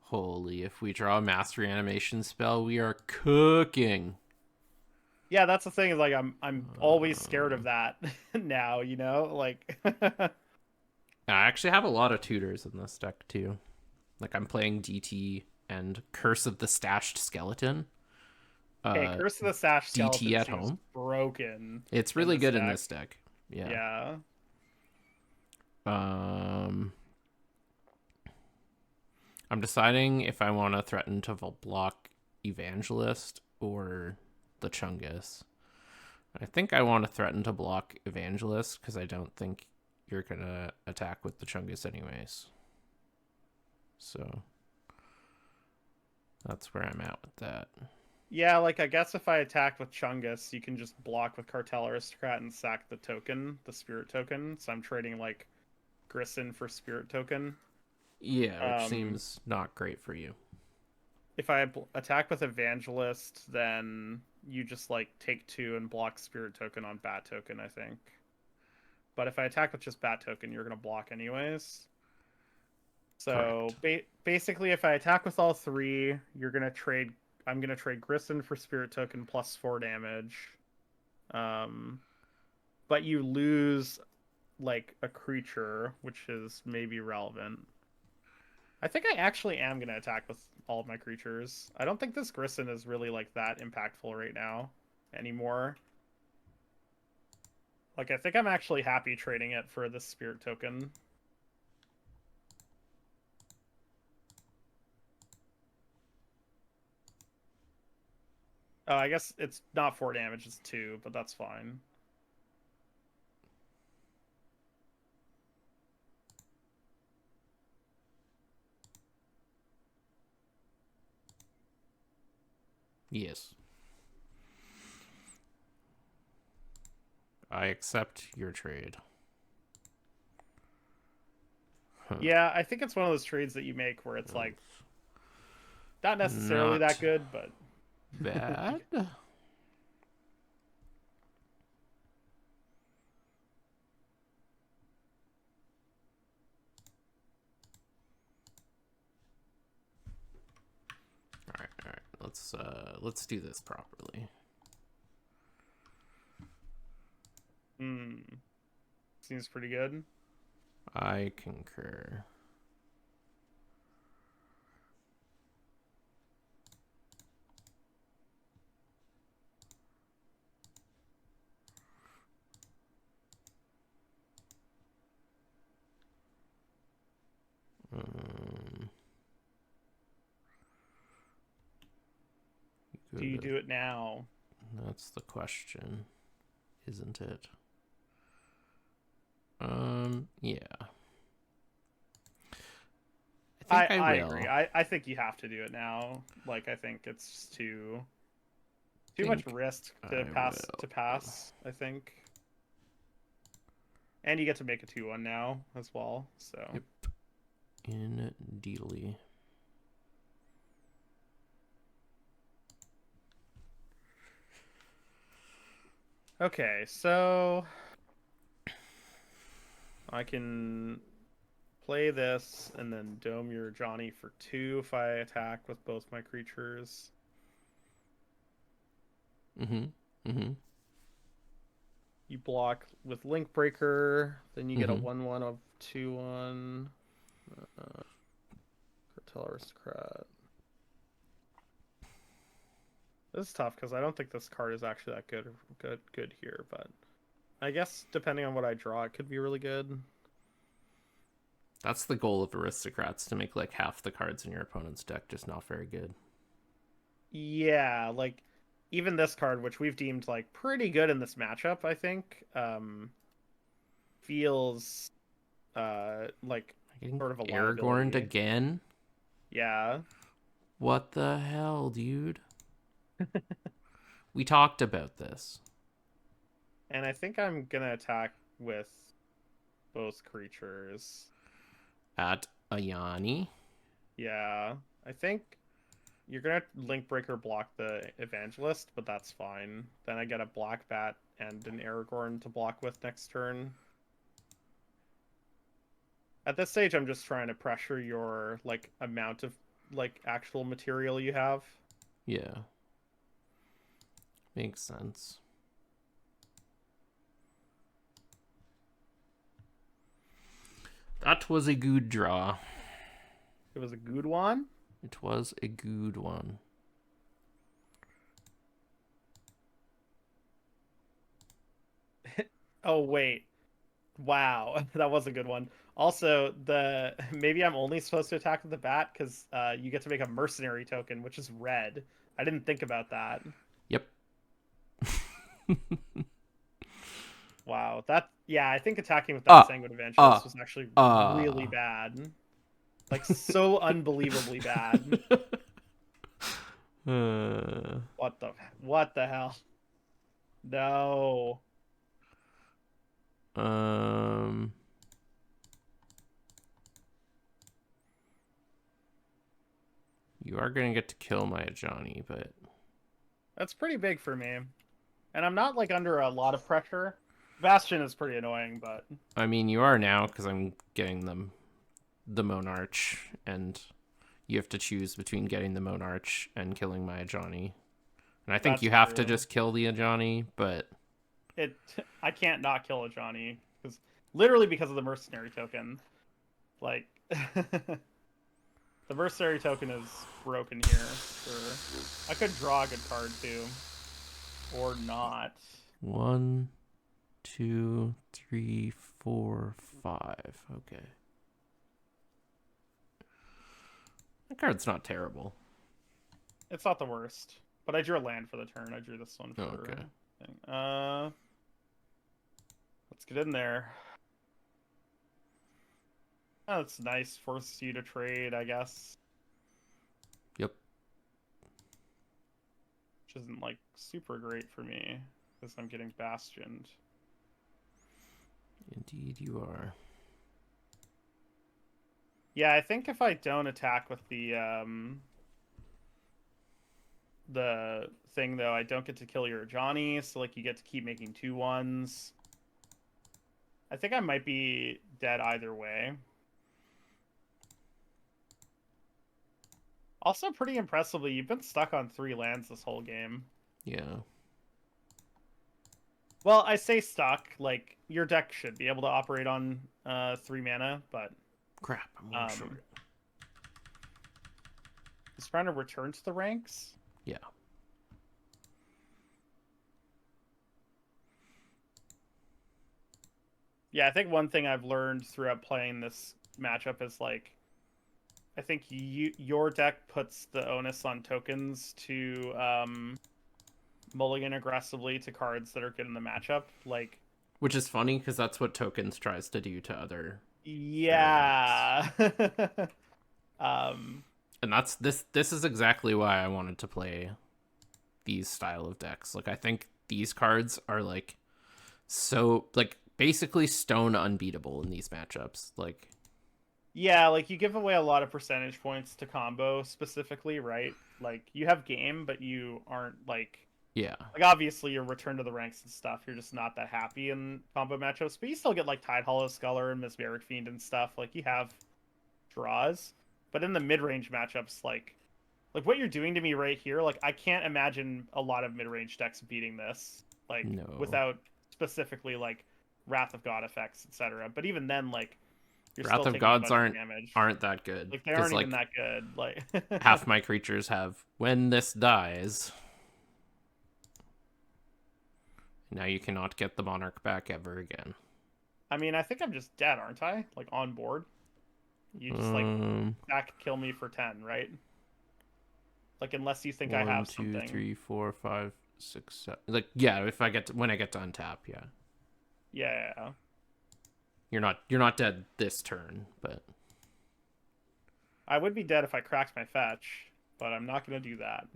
Holy, if we draw a mastery animation spell, we are cooking. Yeah, that's the thing is like I'm always scared of Um, that now, you know? Like I actually have a lot of tutors in this deck too. Like I'm playing DT and Curse of the Stashed Skeleton. okay, Uh, Curse of the Sash DT Skeleton at seems home. broken It's in really this good in deck. this deck. Yeah. Yeah. Um, I'm deciding if I want to threaten to block Evangelist or the Chungus. I think I want to threaten to block Evangelist because I don't think you're gonna attack with the Chungus anyways. So that's where I'm at with that. Yeah, like I guess if I attack with Chungus, you can just block with Cartel Aristocrat and sack the token, the spirit token. So I'm trading like Grissom for spirit token. Yeah, which Um, seems not great for you. if I attack with Evangelist, then you just like take two and block spirit token on bat token, I think. But if I attack with just bat token, you're gonna block anyways. So Correct. basically, if I attack with all three, you're gonna trade. I'm gonna trade Grissom for spirit token plus 4 damage. Um, but you lose like a creature, which is maybe relevant. I think I actually am gonna attack with all of my creatures. I don't think this Grissom is really like that impactful right now anymore. Like I think I'm actually happy trading it for this spirit token. Oh, I guess it's not 4 damage, it's 2, but that's fine. Yes. I accept your trade. Huh. Yeah, I think it's one of those trades that you make where it's like not necessarily that Not good, but bad. All right. Let's do this properly. seems pretty good. I concur. Um, Do you good. do it now? That's the question, isn't it? Yeah. I think I I agree. will. I think you have to do it now. Like I think it's just too much Think risk to I will. pass, I think. And you get to make a 2-1 now as well. So Yep. Indeedly. okay, so I can play this and then dome your Johnny for 2 if I attack with both my creatures. Mm-hmm. You block with Link Breaker, then you get a Mm-hmm. 1/1 of 2/1. Cartel Aristocrat. This is tough because I don't think this card is actually that good here, but I guess depending on what I draw, it could be really good. That's the goal of aristocrats, to make like half the cards in your opponent's deck just not very good. Yeah, like even this card, which we've deemed like pretty good in this matchup, I think, feels like Getting sort of a Aragorned liability. again? Yeah. What the hell, dude? We talked about this. And I think I'm gonna attack with both creatures. At Ayani. Yeah. I think you're gonna Link Breaker block the Evangelist, but that's fine. Then I get a Black Bat and an Aragorn to block with next turn. At this stage, I'm just trying to pressure your like amount of like actual material you have. Yeah. Makes sense. That was a good draw. It was a good one. It was a good one. Oh wait. Wow, that was a good one. Also, maybe I'm only supposed to attack with the bat because you get to make a mercenary token, which is red. I didn't think about that. Yep. Wow, I think attacking with that Sanguine Evangelist was actually really bad. Like, so unbelievably bad. What the hell? No. You are going to get to kill my Ajani, but... That's pretty big for me. And I'm not, like, under a lot of pressure. Bastion is pretty annoying, but... I mean, you are now, because I'm getting the Monarch, and you have to choose between getting the Monarch and killing my Ajani. And I think That's you have true. to just kill the Ajani, but... I can't not kill Ajani, literally because of the mercenary token. Like... The mercenary token is broken here. Sure. I could draw a good card too. Or not. 1, 2, 3, 4, 5. Okay. That card's not terrible. It's not the worst. But I drew a land for the turn. I drew this one for okay. Let's get in there. Oh, it's nice. Forces you to trade, I guess. Yep. Which isn't, like, super great for me, because I'm getting bastioned. Indeed you are. Yeah, I think if I don't attack with the thing, though, I don't get to kill your Johnny, so, like, you get to keep making 2/1s. I think I might be dead either way. Also, pretty impressively, you've been stuck on 3 lands this whole game. Yeah. Well, I say stuck, like, your deck should be able to operate on 3 mana, but... Crap, I'm one short. He's trying to return to the ranks? Yeah. Yeah, I think one thing I've learned throughout playing this matchup is, like, I think your deck puts the onus on tokens to mulligan aggressively to cards that are good in the matchup. Like, which is funny because that's what tokens tries to do to other. Yeah. And that's this is exactly why I wanted to play these style of decks. Like, I think these cards are like so like basically stone unbeatable in these matchups. Like, yeah, like you give away a lot of percentage points to combo specifically, right? Like, you have game, but you aren't like, yeah, like obviously your return to the ranks and stuff, you're just not that happy in combo matchups, but you still get like Tide Hollow Sculler and Mesmeric Fiend and stuff. Like, you have draws, but in the mid-range matchups, like what you're doing to me right here, like, I can't imagine a lot of mid-range decks beating this, like, no. without specifically like Wrath of God effects, etc. But even then, like, you're Wrath still of Gods aren't damage. that good. Like, they aren't even that good. Like, half my creatures have when this dies. Now you cannot get the Monarch back ever again. I mean, I think I'm just dead, aren't I? Like, on board. You just like back kill me for 10, right? Like, unless you think I have something. 1, 2, 3, 4, 5, 6, 7. Like, yeah, if I get when I get to untap, yeah. Yeah. You're not dead this turn, but I would be dead if I cracked my fetch, but I'm not gonna do that.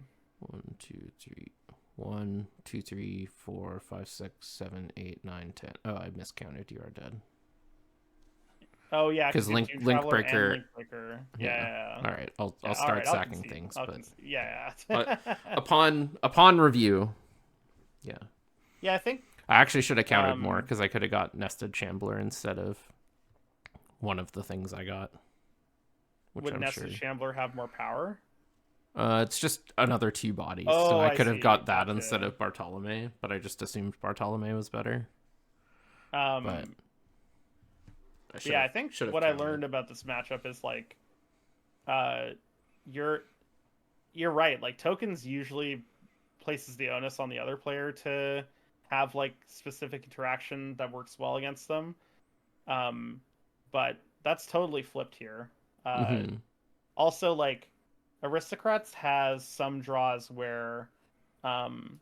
1, 2, 3. 1, 2, 3, 4, 5, 6, 7, 8, 9, 10. Oh, I miscounted. You are dead. Oh yeah, because Link Breaker. Yeah. All right, I'll start sacking things, but yeah. but upon review, yeah. Yeah, I think I actually should have counted more because I could have got Nested Shambler instead of one of the things I got. Would Nested Shambler have more power? It's just another two bodies, so Oh, I I could have see. got that instead Gotcha. of Bartolome, but I just assumed Bartolome was better. But Um, I yeah, I think should have what I counted. learned about this matchup is like, uh, you're you're right. Like tokens usually places the onus on the other player to have like specific interaction that works well against them. Um, but that's totally flipped here. Uh, Hmm. Also, like aristocrats has some draws where, um,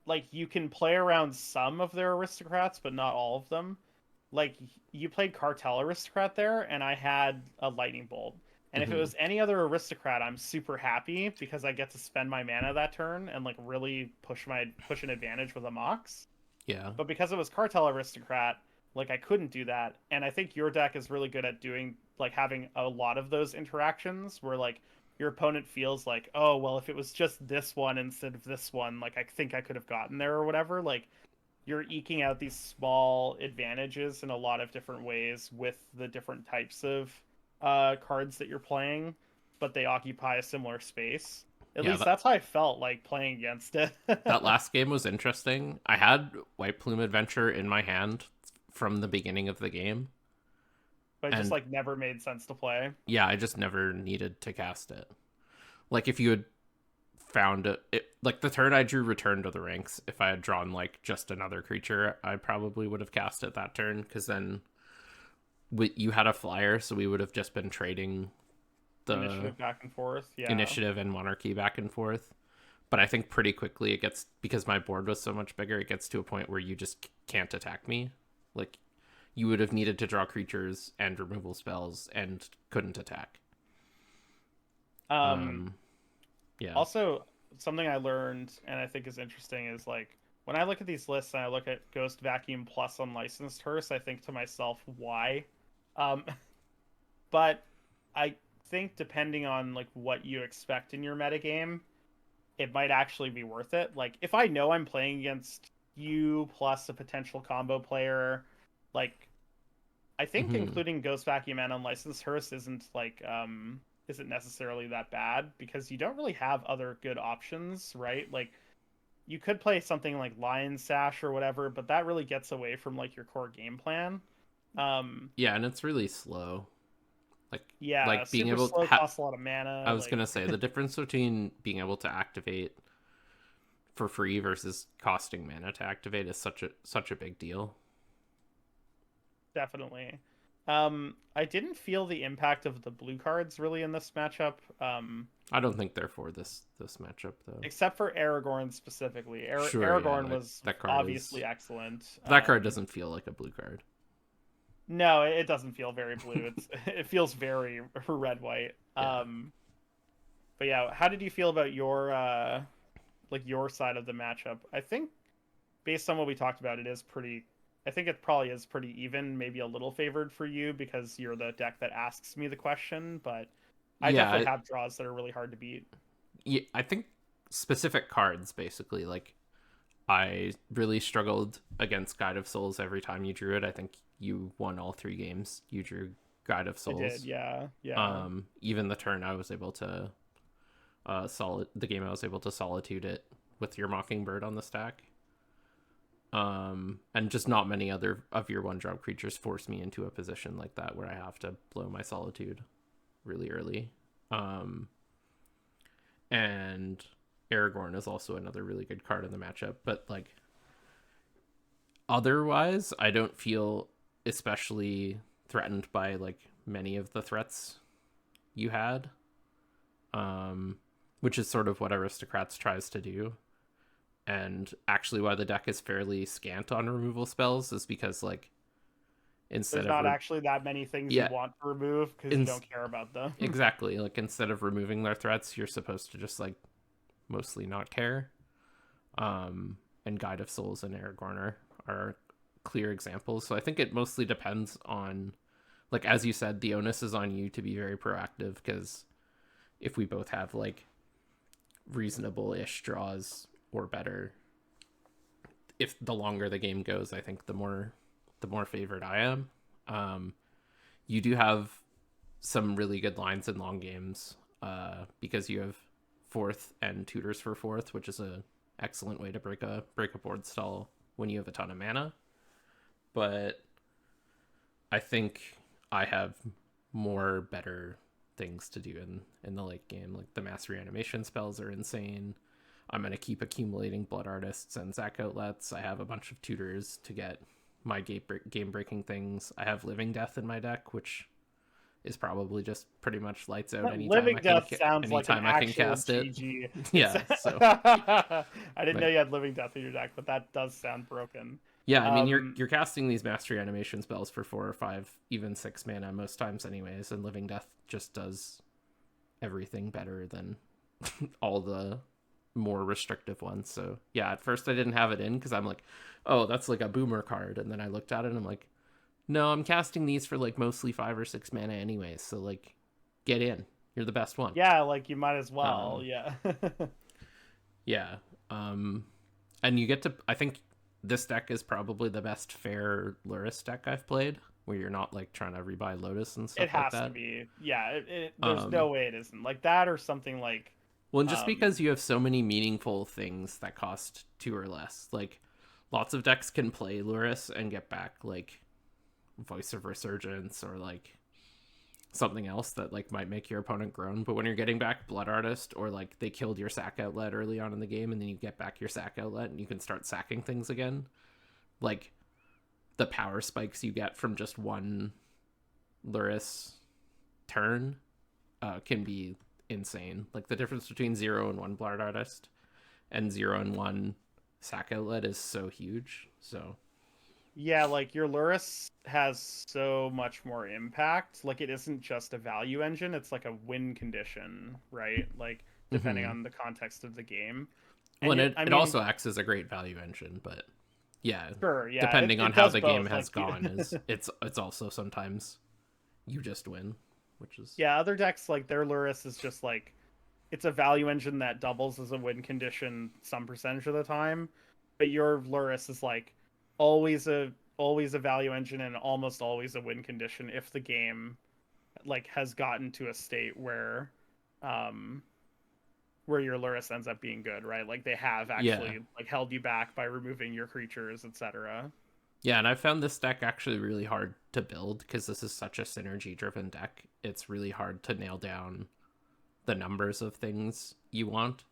like you can play around some of their aristocrats, but not all of them. Like you played cartel aristocrat there, and I had a lightning bolt. And if it Hmm. was any other aristocrat, I'm super happy because I get to spend my mana that turn and like really push an advantage with a mox. Yeah. But because it was cartel aristocrat, like I couldn't do that. And I think your deck is really good at doing like having a lot of those interactions where like your opponent feels like, oh well, if it was just this one instead of this one, like I think I could have gotten there or whatever. Like you're eking out these small advantages in a lot of different ways with the different types of cards that you're playing, but they occupy a similar space. At Yeah, least that's how I felt like playing against it. that last game was interesting. I had White Plume Adventure in my hand from the beginning of the game, But it just and like never made sense to play. yeah, I just never needed to cast it. Like if you had found it, like the turn I drew Return to the Ranks, if I had drawn like just another creature, I probably would have cast it that turn, because then you had a flyer, so we would have just been trading the Initiative back and forth. Yeah. initiative and monarchy back and forth. But I think pretty quickly it gets, because my board was so much bigger, it gets to a point where you just can't attack me. Like you would have needed to draw creatures and removal spells and couldn't attack. Um, Um, yeah. Also, something I learned and I think is interesting is like when I look at these lists and I look at Ghost Vacuum plus Unlicensed Hearse, I think to myself, why? Um, but I think depending on like what you expect in your metagame, it might actually be worth it. Like if I know I'm playing against you plus a potential combo player, like I think Hmm. including Ghost Vacuum and Unlicensed Hearse isn't necessarily that bad because you don't really have other good options, right? Like you could play something like Lion Sash or whatever, but that really gets away from like your core game plan. Um Yeah, and it's really slow. Like yeah, being super able slow, costs a lot of I mana, was like gonna say the difference between being able to activate for free versus costing mana to activate is such a big deal. definitely. I didn't feel the impact of the blue cards really in this matchup. I don't think they're for this matchup though. Except for Aragorn specifically. Sure, yeah, Aragorn was that card obviously is, excellent. that card doesn't feel like a blue card. No, it doesn't feel very blue. It feels very red white. Yeah. But yeah, how did you feel about your like your side of the matchup? I think based on what we talked about, it is pretty. I think it probably is pretty even, maybe a little favored for you because you're the deck that asks me the question. But I definitely Yeah, have draws that are really hard to beat. yeah, I think specific cards basically, like I really struggled against Guide of Souls every time you drew it. I think you won all three games. You drew Guide of I did, Souls. yeah, yeah. Even the turn I was able to the game I was able to solitude it with your Mockingbird on the stack. And just not many other of your one drop creatures force me into a position like that where I have to blow my solitude really early. Um, and Aragorn is also another really good card in the matchup, but like otherwise, I don't feel especially threatened by like many of the threats you had. Um, which is sort of what Aristocrats tries to do. And actually why the deck is fairly scant on removal spells is because like instead There's of not actually that many things you yeah, want to remove because you in- don't care about them. exactly, like instead of removing their threats, you're supposed to just like mostly not care. And Guide of Souls and Aragorn are clear examples. So I think it mostly depends on, like as you said, the onus is on you to be very proactive, because if we both have like reasonable-ish draws or better, if the longer the game goes, I think the more favored I am. You do have some really good lines in long games. because you have fourth and tutors for fourth, which is a excellent way to break a board stall when you have a ton of mana. But I think I have more better things to do in the late game. Like the mass reanimation spells are insane. I'm going to keep accumulating blood artists and Zac outlets. I have a bunch of tutors to get my game breaking things. I have living death in my deck, which is probably just pretty much lights out Living Death sounds like an actual GG. Yeah, so I didn't know you had Living Death in your deck, but that does sound broken. Yeah, I mean, you're casting these mass reanimation spells for 4 or 5, even 6 mana most times anyways, and Living Death just does everything better than all the more restrictive ones. So yeah, at first I didn't have it in because I'm like, oh, that's like a boomer card, and then I looked at it and I'm like, no, I'm casting these for like mostly 5 or 6 mana anyways, so like, get in. You're the best one. Yeah, like you might as well. Yeah. Yeah. And you get to, I think this deck is probably the best fair Luris deck I've played, where you're not like trying to rebuy Lotus and stuff like that. It has to be. Yeah, there's no way it isn't. Like that or something like... Well, and just because you have so many meaningful things that cost 2 or less. Like, lots of decks can play Luris and get back, like, Voice of Resurgence or, like, something else that, like, might make your opponent groan. But when you're getting back Blood Artist, or, like, they killed your sack outlet early on in the game, and then you get back your sack outlet and you can start sacking things again, like, the power spikes you get from just one Luris turn can be insane. Like, the difference between 0 and 1 Blood Artist and 0 and 1 sack outlet is so huge. So yeah, like your Luris has so much more impact. Like it isn't just a value engine, it's like a win condition, right? Like depending on the context of the game. And well, it also acts as a great value engine, but yeah, sure, yeah, depending on how the game has gone, is it's also sometimes you just win, which is... Yeah, other decks, like their Luris is just like, it's a value engine that doubles as a win condition some percentage of the time, but your Luris is like always a value engine and almost always a win condition if the game like has gotten to a state where your Luris ends up being good, right? Like they have actually like held you back by removing your creatures, etc. Yeah, and I found this deck actually really hard to build because this is such a synergy-driven deck. It's really hard to nail down the numbers of things you want.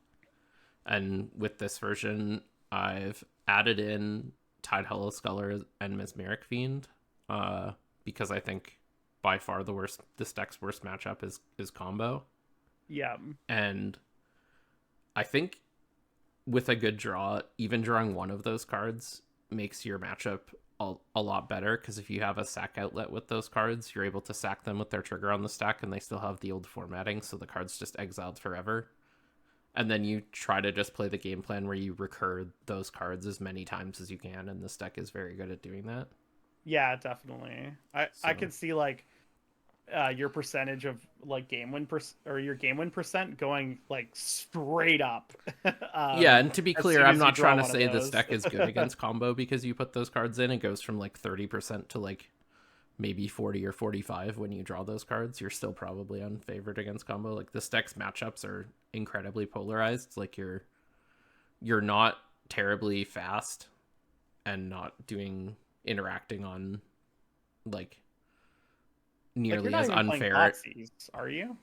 And with this version, I've added in Tide Hollow Sculler and Mesmeric Fiend because I think by far this deck's worst matchup is combo. Yeah. And I think with a good draw, even drawing one of those cards makes your matchup a lot better, because if you have a sack outlet with those cards, you're able to sack them with their trigger on the stack and they still have the old formatting, so the card's just exiled forever. And then you try to just play the game plan where you recur those cards as many times as you can, and this deck is very good at doing that. Yeah, definitely. I could see like your percentage of like your game win percent going like straight up. Yeah, and to be clear, I'm not trying to say this deck is good against combo because you put those cards in. It goes from like 30% to like maybe 40 or 45 when you draw those cards. You're still probably unfavored against combo. Like this deck's matchups are incredibly polarized. Like you're not terribly fast and not interacting on like nearly as unfair. Are you?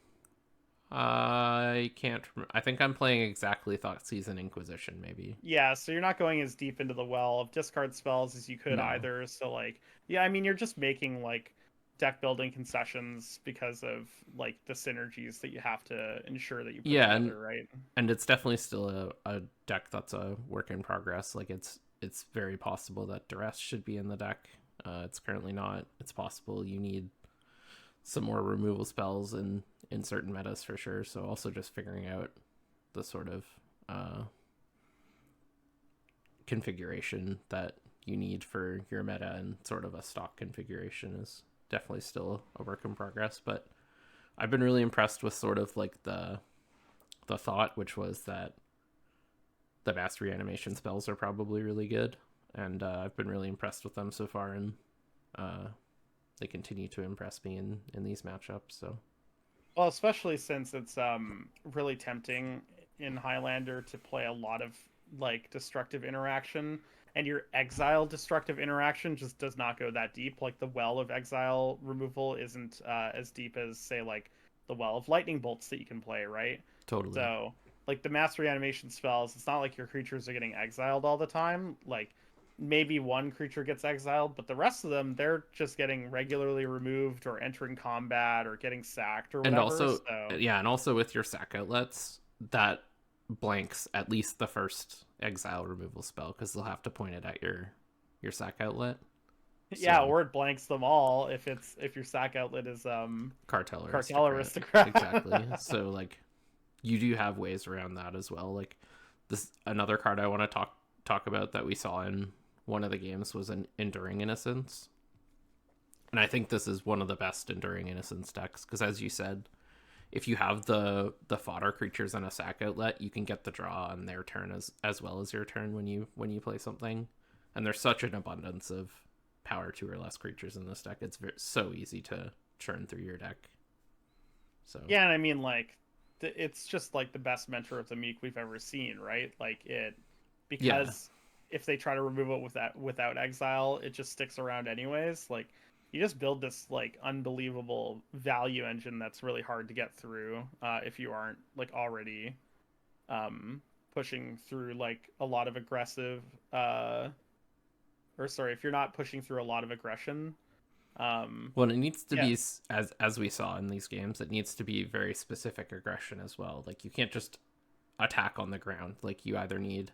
I can't remember. I think I'm playing exactly Thoughtseize and Inquisition, maybe. Yeah, so you're not going as deep into the well of discard spells as you could either. So like, yeah, I mean, you're just making like deck building concessions because of like the synergies that you have to ensure that you put together, right? And it's definitely still a deck that's a work in progress. Like it's very possible that Duress should be in the deck. It's currently not. It's possible you need some more removal spells in certain metas for sure. So also just figuring out the sort of configuration that you need for your meta and sort of a stock configuration is definitely still a work in progress. But I've been really impressed with sort of like the thought, which was that the mass reanimation spells are probably really good, and I've been really impressed with them so far, and they continue to impress me in these matchups. So Well, especially since it's really tempting in Highlander to play a lot of like destructive interaction, and your exile destructive interaction just does not go that deep. Like the well of exile removal isn't as deep as say like the well of lightning bolts that you can play, right? Totally. So like the mass reanimation spells, it's not like your creatures are getting exiled all the time. Like maybe one creature gets exiled, but the rest of them, they're just getting regularly removed or entering combat or getting sacked or And whatever. also, So yeah, and also with your sack outlets, that blanks at least the first exile removal spell because they'll have to point it at your sack outlet. yeah, So or it blanks them all if your sack outlet is cartel cartel aristocrat, exactly. aristocrat. So like you do have ways around that as well. Like this another card I want to talk about that we saw in one of the games was an enduring innocence, and I think this is one of the best enduring innocence decks because as you said, if you have the fodder creatures in a sack outlet, you can get the draw on their turn as well as your turn when you play something. And there's such an abundance of power 2 or less creatures in this deck. It's so easy to churn through your deck. So Yeah, and I mean like it's just like the best mentor of the meek we've ever seen, right? Like it yeah, because if they try to remove it without exile, it just sticks around anyways. Like you just build this like unbelievable value engine that's really hard to get through if you aren't like already pushing through like a lot of aggressive or sorry, if you're not pushing through a lot of aggression. Um, well, it needs to yeah, be as we saw in these games. It needs to be very specific aggression as well. Like you can't just attack on the ground. Like you either need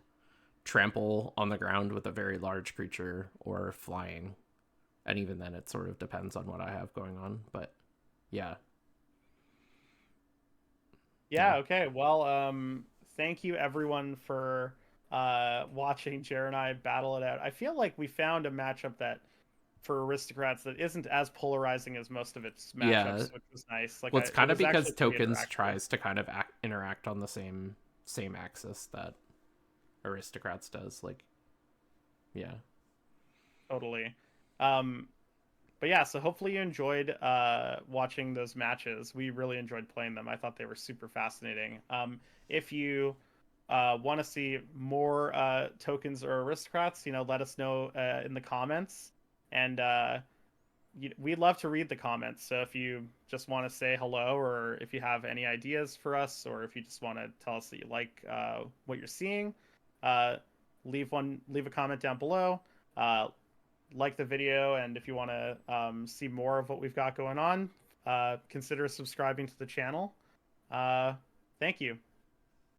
trample on the ground with a very large creature or flying, and even then it sort of depends on what I have going on. But yeah, yeah, yeah, okay. Well, thank you everyone for watching Jer and I battle it out. I feel like we found a matchup that for aristocrats that isn't as polarizing as most of its yeah. matchups, which was nice. Like Well, it's it kind of was because actually pretty tokens interactive. tries to kind of interact on the same axis that aristocrats does. Like, yeah, Totally. Um, but yeah, so hopefully you enjoyed watching those matches. We really enjoyed playing them. I thought they were super fascinating. If you want to see more tokens or aristocrats, let us know in the comments. And we'd love to read the comments. So if you just want to say hello, or if you have any ideas for us, or if you just want to tell us that you like what you're seeing, uh, leave a comment down below. Uh, like the video, and if you want to see more of what we've got going on, consider subscribing to the channel. Uh, Thank you.